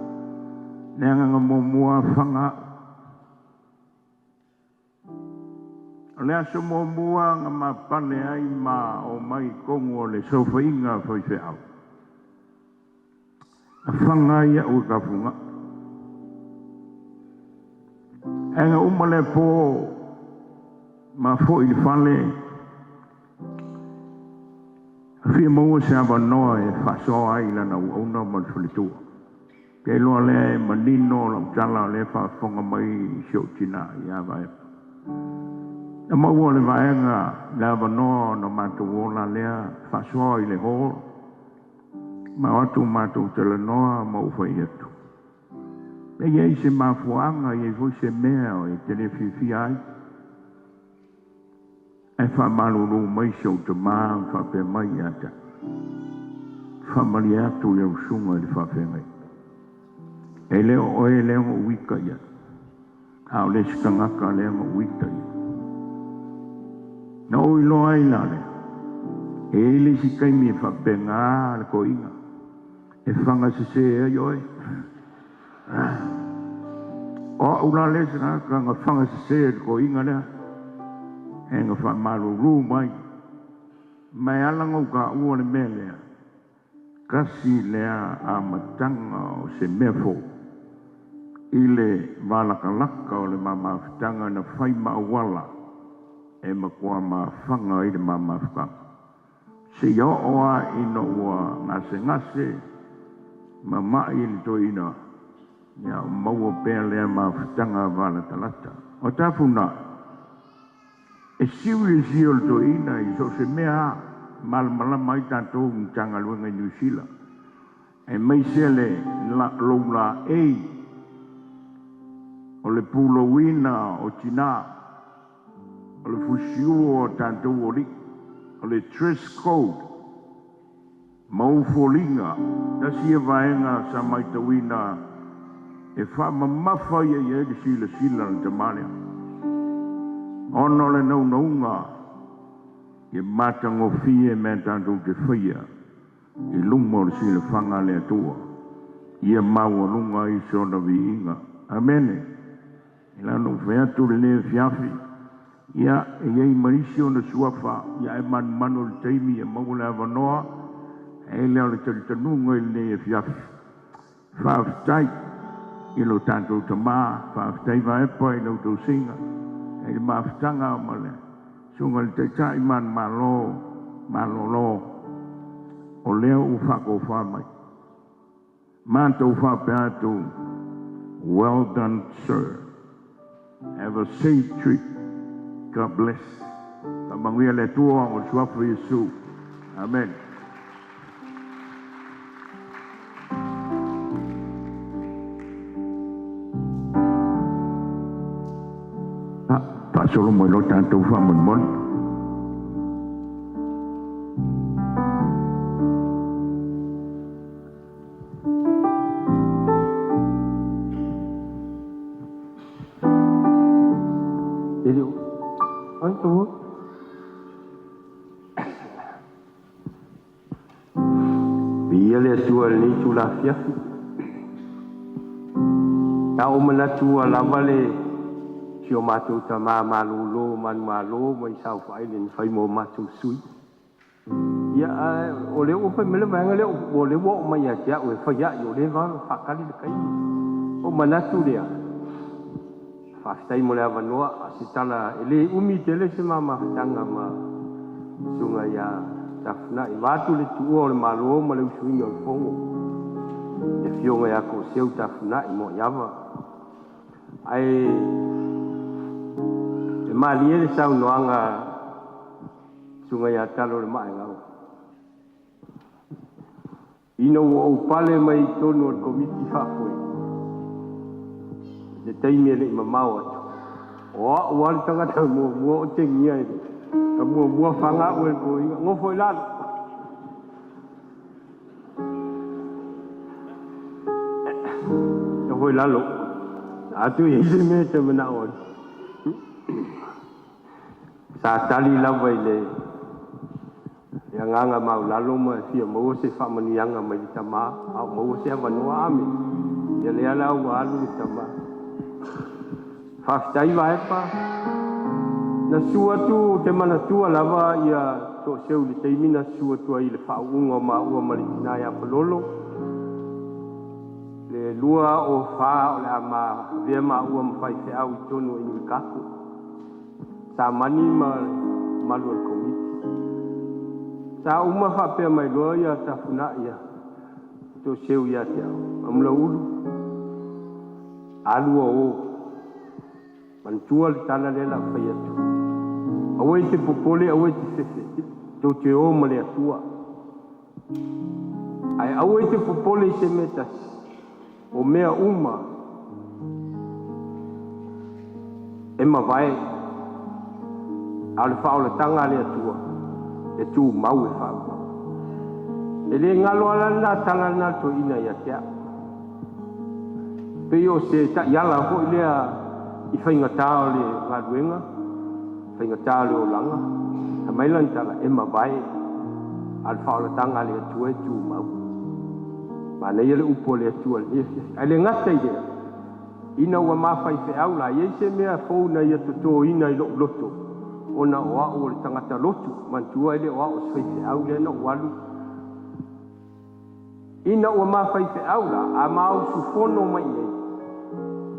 Speaker 3: Neanga mo mua whanga lea so mo mua nga ma pale ai ma o mai kongo le sofa inga foi fe au. A whanga ia ui ka funga. E nga umale po ma fo i whale. Fia maua se ava noa e whaso ai lana uauna ma le whalitua. Ke loa lea e manino la utala le whafonga mai sio tina i ava e. E maua le vaenga le avanoa no mātou ola lea whasoa i le hō. Ma watu mātou te le noa ma uwhai atu. E iei se mafuanga i e vui se mea o e te le whiwhi ai. E whamaluru mai se o te maa whape mai ata. Whamali atu e usunga i le whawhengai. E leo oe leo uika ia. Ao le sikangaka leo uika ia. Na oi loa i lale. E le si kaimi e whapenga le ko inga. E whanga se se e ioi. O ula le se nga nga whanga se se le ko inga lea. E nga whamaru ru mai. Mai alanga u ka ua le mea lea. Kasi lea a matanga o se mea fo. I le valakalaka o le mamawhitanga na whaima awala. E makua ma whanga i le mama whakanga. Se ia oa ino ua ngase ma mai i to ina. Ia maua pēr lea ma whitanga wala talata. O tāwhuna, e siwi e siol to ina i so se mea malama i tātou i Matāgaluega New Zealand. E mai sele loula ei o le pulowina o tina. O le fusiu o tātou ori, o le dress code, maufolinga, nasi e vaenga sa maitawina, e wha mamafa ia ia e sila na te malea. ono le nau naunga e matangofie me tātou te whaia i lungo le sile whanga le atua ia maua lunga i sona vi inga amene i lano wheatu le le fiafi ia e iei marisi o na suafa ia e manu le teimi e mau le avanoa e leo le talitanunga i le ne e fiafi whaaftai i lo tātou Tamā whaaftai vaepa i lo tau singa e le maafutanga o male sunga le teitai man malolo o leo u whako whamai mātou whape atu well done sir have a safe trip God bless ka manguia le tua o suafu Yesu amen solo mo lo tanto fa mon
Speaker 4: Hello. Anto. Bia le tua ni tula fia. Ta o mana tua lava le Sio mātou Tamā malolo, manu malo, mai sau whai len whai mō mātou sui. Ia, o leo o whai mele maanga leo, o leo o mai a tia, o e whai ai, o leo wano whakari le kai. O manatu lea. Whastai mo lea wanoa, a se tala, ele umi tele se mama tanga ma sunga ia tafuna. I mātou le tuua o le malo, ma leo suinga o le fongo. E fionga ia ko seu tafuna, i mo iawa. Ai, Malia le sau noanga sunga ya talo le mai ngau. Ino o pale mai tonu o komiti hafoi. Le taimi le mamau atu. O wali tangata mua o te ngia e. Ka mua whanga ue ko inga. Ngofo i lalo. Ngofo i lalo. Atu i hise me te mana o. Sa tali lava i le nganga mau lalo ma fia mau se whamanianga mai i Tamā au mau se awanua ame ia le ala au alu i Tamā whaftai waepa na suatu te mana tua lava ia to seu li teimi na suatu ai le whaunga ma ua maritina ia palolo le lua o wha o le ama vea ma ua mwhai se au i tonu i ni kaku sa mani malu al komiti sa uma whapea mai loa ia tafuna ia to seu ia te au amula ulu alu o mantua le tala lela whai atu awe te popole awe te fefe to te o ma le atua ai awe te popole se metas o mea uma e ma vai ale whaole tanga le atua e tū mau e whau e le ngalo ala na tala na to ina ia tea pe o se ta iala ho lea i whainga tāo le ngaruenga whainga tāo le o langa ta mailan tala e ma vai ale whaole tanga le atua e tū mau ma nei ele upo le atua le ale ngata i lea ina ua mawhai whi au la i se mea fau na ia toto ina i loto ona o au le tangata lotu mantua ele o au swaife au le na walu ina o ma faife au la a mau su fono mai e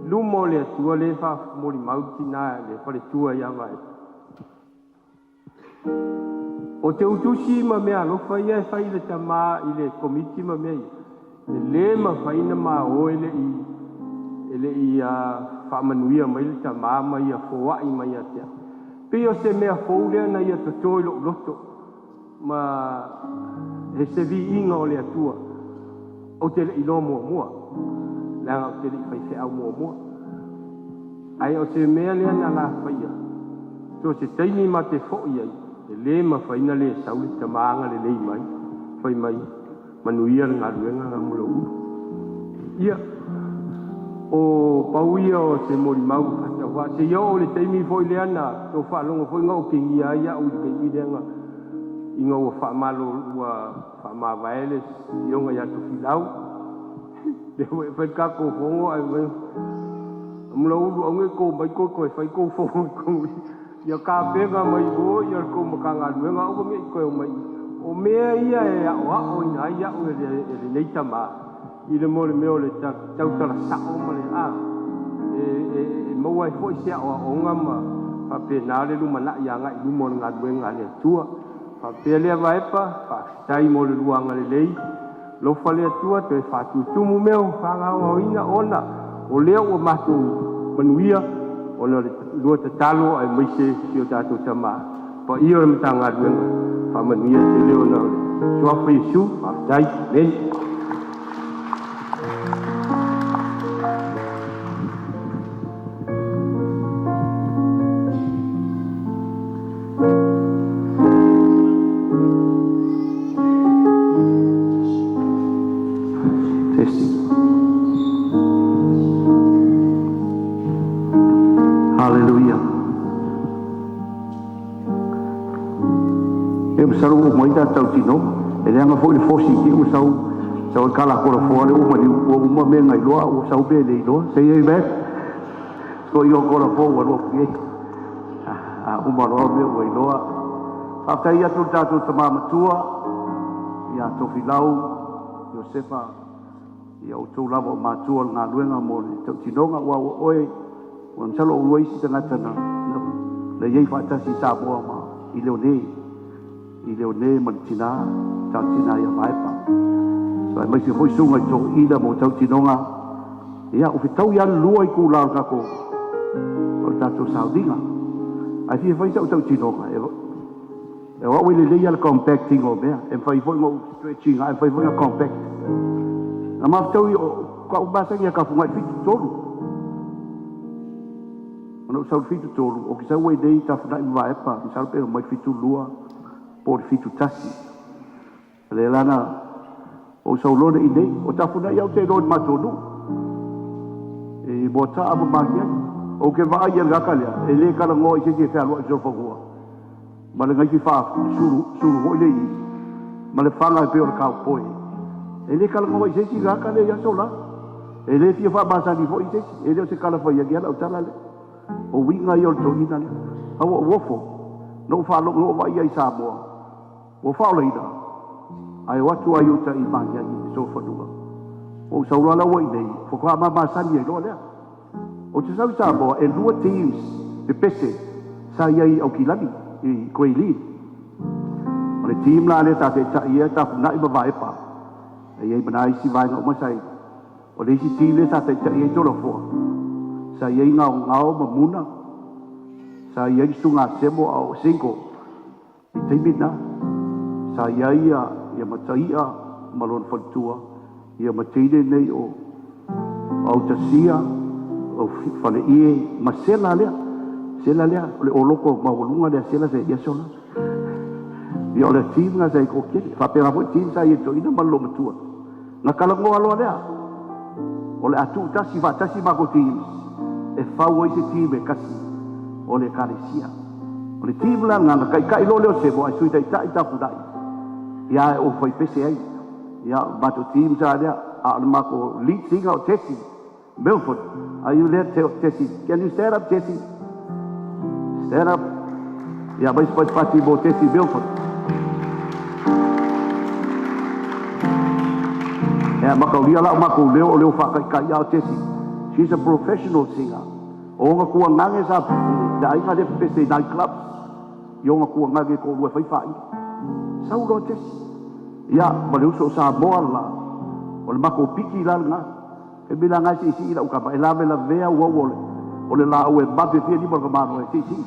Speaker 4: lumo le tua le fa mori mauti na le pare tua ia vai o te utusi ma mea lo fai e fai le Tamā i le komiti ma mea le ma fai na ma o ele i a fa manuia mai le Tamā mai a foa i mai a tea Pio se mea fōlea na ia totoi lo loto ma he se vi inga o le atua o te le ilo mua langa o te le whai se au mua ai o se mea lea na la whaia so se teini ma te fōi ai e le ma whaina le sauli Tamāanga le lei mai whai mai manuia ngā ruenga ngā mula uru ia o pauia o se mori mau kata wa se yo o le teimi foi le ana to fa longo foi ngau kingi ia o ke i denga inga o fa malo wa fa ma vaele yo nga ya to filau de we fa ka ko fongo ai we mlo u nge ko bai ko fai ko fongo ko ya ka pega mai o ya ko Matāgaluega o me ko mai o me ia e o ina ia o le nei Tamā i le mole me o le tau tala sa o male a e maua e foi sia o ngama pa pe na le lu mana ia nga i mo nga Luenga le tua pa pe le vai pa tai mo le luanga le lei lo fa le tua te fa tu mu meu fa nga o ina ona o le o matu manuia o le lu te talo ai mai se si o tatu Tamā pa i o le Matāgaluega fa manuia te le ona tua fa Yesu fa tai men
Speaker 3: Saru o mai da tau tino e le anga foi fosi ki o sau kala ko fo le o mai o mo me ngai loa o sau be le loa sei e be so yo ko fo o lo ki o mo ro me o loa a tai atu tatu Tamā matua ia to filau Josefa ia o tau lava o matua ngā Luenga mo le tau tinonga wa o oe o nsalo o loisi tangata na le iei whaatasi sa moa ma i leo ne mantina tau tina ia maepa so ai mai se hoi sunga i tō ina mo tau tinonga ia o fitau ia lua i kūlau kako o tātou Sauniga ai fia whaisa o tau tinonga e wa wele leia le compacting o mea e whai fwoi ngau stretching ai whai fwoi ngau compact na mafitau i o kwa umasang ia ka fungai fitu tolu ono sau fitu tolu o ki sau wei nei ta funai maepa ki sau pero mai fitu lua por fitu tasi le lana o sau lona i nei o tafuna iau te lona matonu e mo ta abu magia o ke va ia ngaka lea e le kala ngo i se te whea loa i zorfagua ma le ngai ki wha suru hoi le i ma le whanga e peo le kau poe e le kala ngo i se si ngaka le ia sola e le fia wha masani fo i se si e leo se kala whai agia lau tala le o winga i o le tohina le hawa wofo no wha lo no wa ia i Samoa o whaoleina ai watu ai uta i mahi ai i so whanua o saurala wai nei whakua mamasani e loa lea o te sau Samoa e lua teams te pese sa iai au kilani i Koei o le team la le ta te ta ia ta puna i mawaepa e iai mana isi vainga o masai o le isi team le ta te ta ia i tola fua sa iai ngao mamuna sa iai sunga semo au singo i teimina sa ia mataia malon fantua ia mataine nei o au tasia o fale ie masela lea le o loko mawalunga lea sela se ia sola ia o le team nga sai ko kiri whapera po team sa ia to ina malo matua nga kalangoa loa lea o le atu tasi vatasi mako team e whau se team e kasi o le karesia o le team la nga kai lo leo sebo ai sui tai pudai ia o foi pese ai ia bato team sa dia a le mako lead singer o Tessie Milford are you there Tessie can you stand up Tessie stand up ia mais pode partir bo Tessie Milford ia mako lia la mako leo fa kai ia Tessie she's a professional singer o nga kua ngange sa da inga de pese night club yo nga kua ngange ko lua fai fai sau lo tes ya bale uso sa bola o le mako piki la nga e bila nga si la uka e la vea wa o le la o e babe fie ni morga mano e si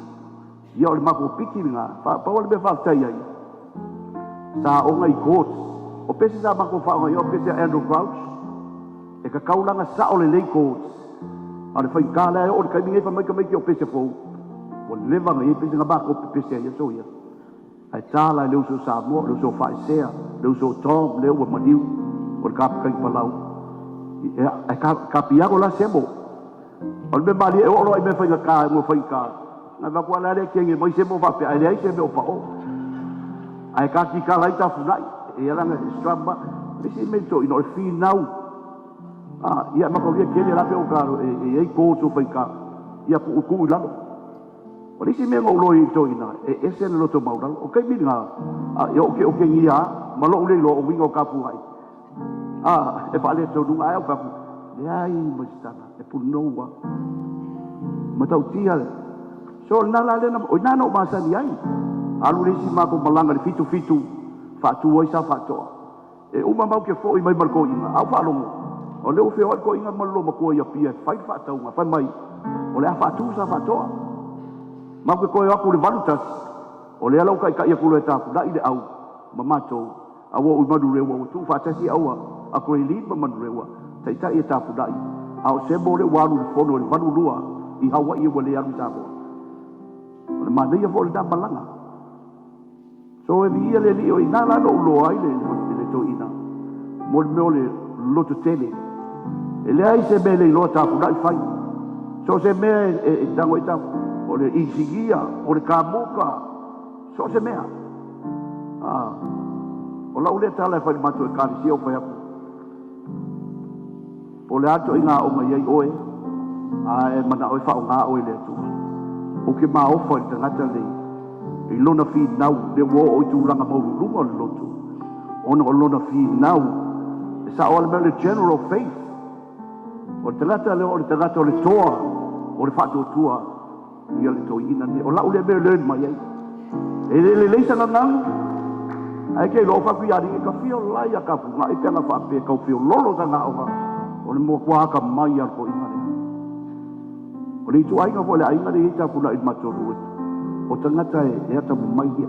Speaker 3: ya o le mako piki nga pa o le be fa tai ai sa o nga i court o pese sa mako fa o yo pese Andrew Crouch e ka kaulanga sa o le lei court ale fai kala e o le kaimi fa mai ka mai ki o pese fo o leva ngai pese nga ba ko pese ya so ya ai tala le uso Samoa le uso faisea le uso Tom le o maniu o ka kai palau
Speaker 1: ka pia ko la sebo o me mali o lo me fai ka mo fai ka na va kwa la le ke mo sebo va pe ai sebo pa o ai ka ki ka lai ta funai e ala na stramba isi me to ino fi now ia ma ko ke le la pe o ka e ko to fai ka ia ku la o isi me ngo lo i to ina e se no to maudal o kai mi nga o ke ngia ma lo le lo o wingo ka pu ai e fa le to du ai o ka pu ai mo stana e pu no wa ma tau tia so na la le na o na no ma sa ni ai alu le si ma ko malanga le fitu fa tu oi sa fa to e uma mau ke fo i mai mal ko ina au fa lo o le o fe o ko ina mal lo ma ko ia pia fai fa tau ma fa mai o le fa tu sa fa to ma ko ko aku le valutas o le ala ka ia ku le ta da ile au ma mato awo u madu le wo tu fa ta si au a ko li ma madu le wa tai ta ia ta pu dai au se bo le wa lu fo no le vanu lua i hawa i wo le alu ta bo le ma le fo le ta balanga so e vi le li o ina la no lo ai le to ina mo le lo to tele e le ai se be le lo ta pu dai fai so se me e tango i ta o le insigia o le kamuka so se mea o la ule tala e whai matu e kāri si o whai aku o le ato i ngā o ngai oe e mana oe whao ngā oe le atua o ke mā ofa i tangata le i lona fi nau le wo o i tūranga mauru lunga o le lotu ona o lona fi nau e sa o le mea le general faith o le tangata le o le tangata o le toa o le whatua tua ia le toi ina ne o la ule me learn mai ai e le leisa na nang ai ke lo fa ku ya ri ka fio la ya ka fu mai pe na fa pe ka fio lolo sa na o le mo kwa ka mai ar ko ina ne o le tu ai ka vole ai na le ta fu na i matoru o tangata e ata mai ia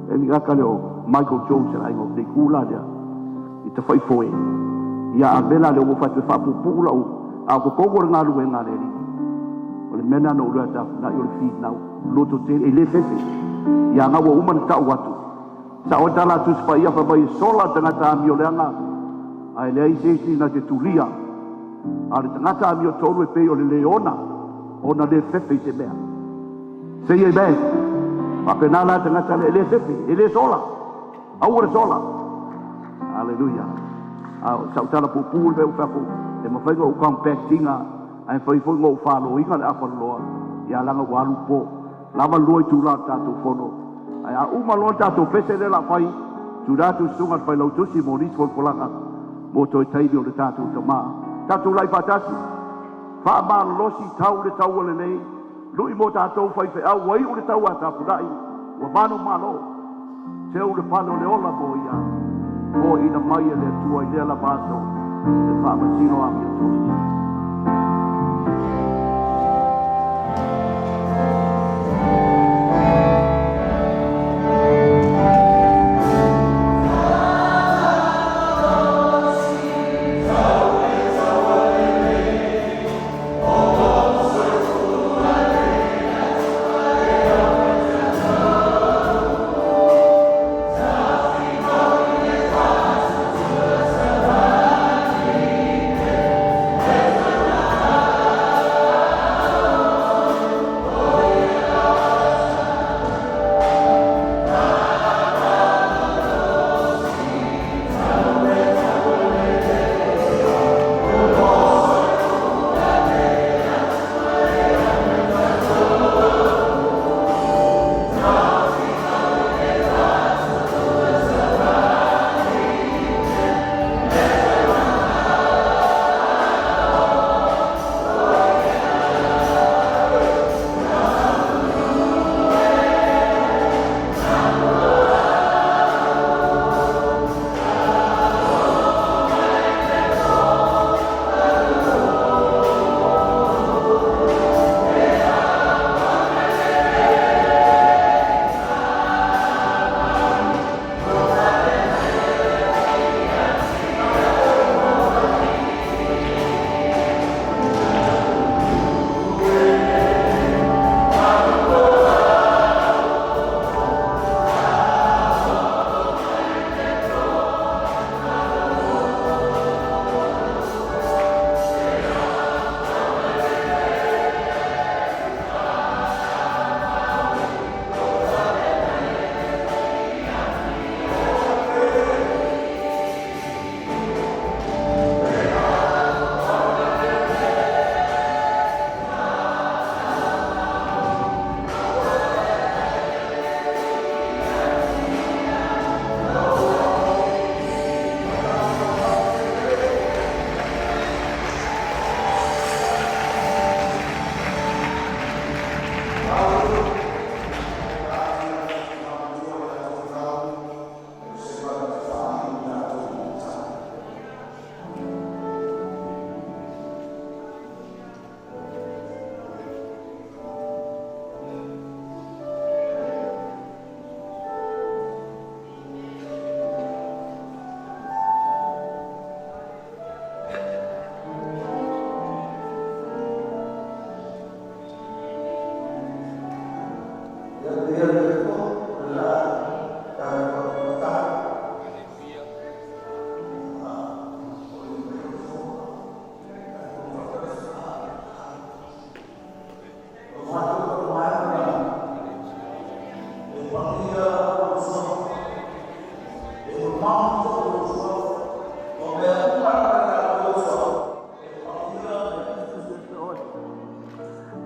Speaker 1: e ni ka le o Michael Jones ai ngo de kula dia i te fai foi ia a bela le o fa te fa pu pu la o a ko ko ngā lu ngā le ri o le mena no ura ta na yo fi na loto te e le fefe ya nga wo uma ta watu sa o tala tu spa ia fa bai sola tanga ta mi o le anga ai le ise si na te tulia ale tanga ta mi o tolu e pe o le leona ona le fefe se mea se ye be ma pena la tanga ta le fefe e le sola au le sola haleluya sa o tala pu pu be o fa pu e ma fa go compactinga ai foi ngo fa lo inga a fa lo ya langa walu po lava lo tu la ta tu fono ai a uma lo ta tu pese de la fai tu da tu sunga fa lo tu si moris fo polanga mo to tai dio de ta tu Tamā ta tu lai patasi fa ma lo si tau de tau le nei lu i mo ta tu fai fe au wai u de tau ta pudai wa bano ma lo se u de palo le ola bo ya o ina mai le tu ai de la paso e fa ma sino a mi tu
Speaker 5: Yes.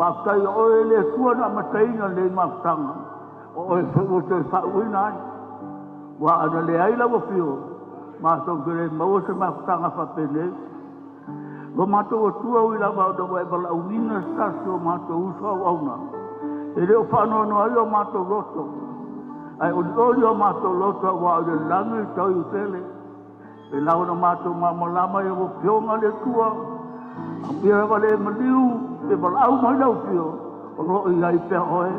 Speaker 2: Pakai oe le tua na mataina le mafutanga. Oe te whauina ai. Wa ana le aila wa pio. Mātou kere maua se mafutanga whapene. Lo mātou o tua ui lava o tawa e bala unina stasi o mātou usa o auna. E reo whanau no ai o mātou loto. Ai ori o mātou loto wa o le langi tau i tele. E lau na mātou mamalama e o pionga le tua. Pira wale maliu. Te wala au mai lau pio, o roi ai pia oe.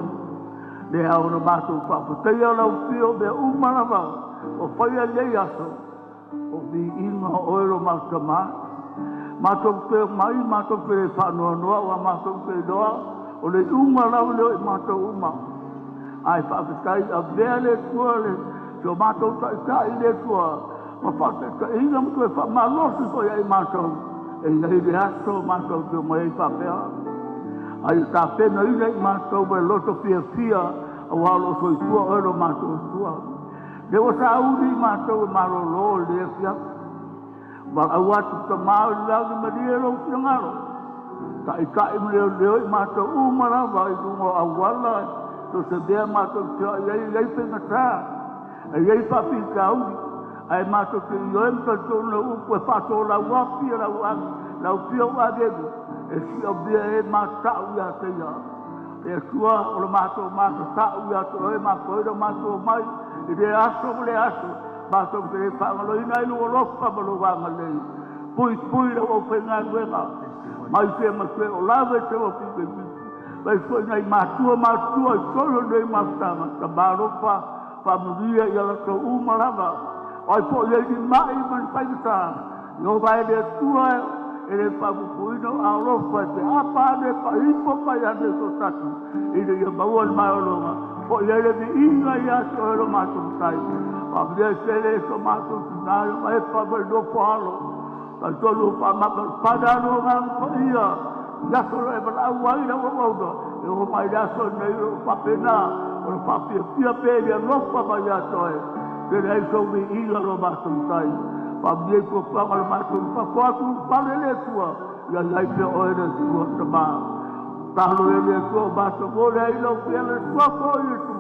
Speaker 2: Le au na mātou whaputeia lau pio, me umarawa, o whaia lei aso, o vi inga oe ro mau Tamā. Mātou pia mai, mātou pia whanua noa, wa mātou pia noa, o le unga lau leo i mātou uma. Ai whaputai a vea le tua le, so mātou tai le tua, ma whaputai inga mtu e whamalosi ko ia i mātou. E nei le aso mātou te mai whapea. Ai tā pena i nei mātou me loto fia a walo soi tua oero mātou tua. Le o sa uri mātou e marolo le fia. Wal au atu Tamā i lagi maria lo fia ngaro. Ta i kai maria leo i mātou umara wa i dungo awala. To se bea mātou tia iei penga tā. Iei papi ka uri. Ai mātou te ioem ka tōna upu e whato la wapi e lau pia ua gegu. E si o bia e mātau ia te ia. E sua o le mātou mātau ia te oe mātou mātou mai. I re aso mo le aso. Mātou te re whangalo ina ilu o lofa ma lo wanga lei. Pui la o whenga nuenga. Mai te matue o lawe te o pipe pipe. Mai fo ina i mātua i solo nei mātanga. Ta mārofa whamuria i ala tau umarawa. Oi po ye di mai man paita. No vai de tua ele papu puino a rofa te apa de pa ipo pa ya de so tatu. Ile ye bawol maoloma. Po ye le di inga ya so ro mato tai. Pa de sele so mato na mai pa do palo. Ta tolu pa ma pa da no nga po ia. Ya so e ba wa ina wo do. E o mai da so nei pa pena. O pa pia pe ya no pa ya so e. Kere ai so mi ila ro mātou tai. Pamie ko whanga lo mātou whakatu pare le tua. Ia lai pia oe na tua Tamā. Tahlo e le tua mātou mole ai lau pia le tua ko i tu.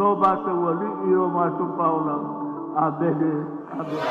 Speaker 2: Lo mātou ali i o mātou paula. Amene. Amene.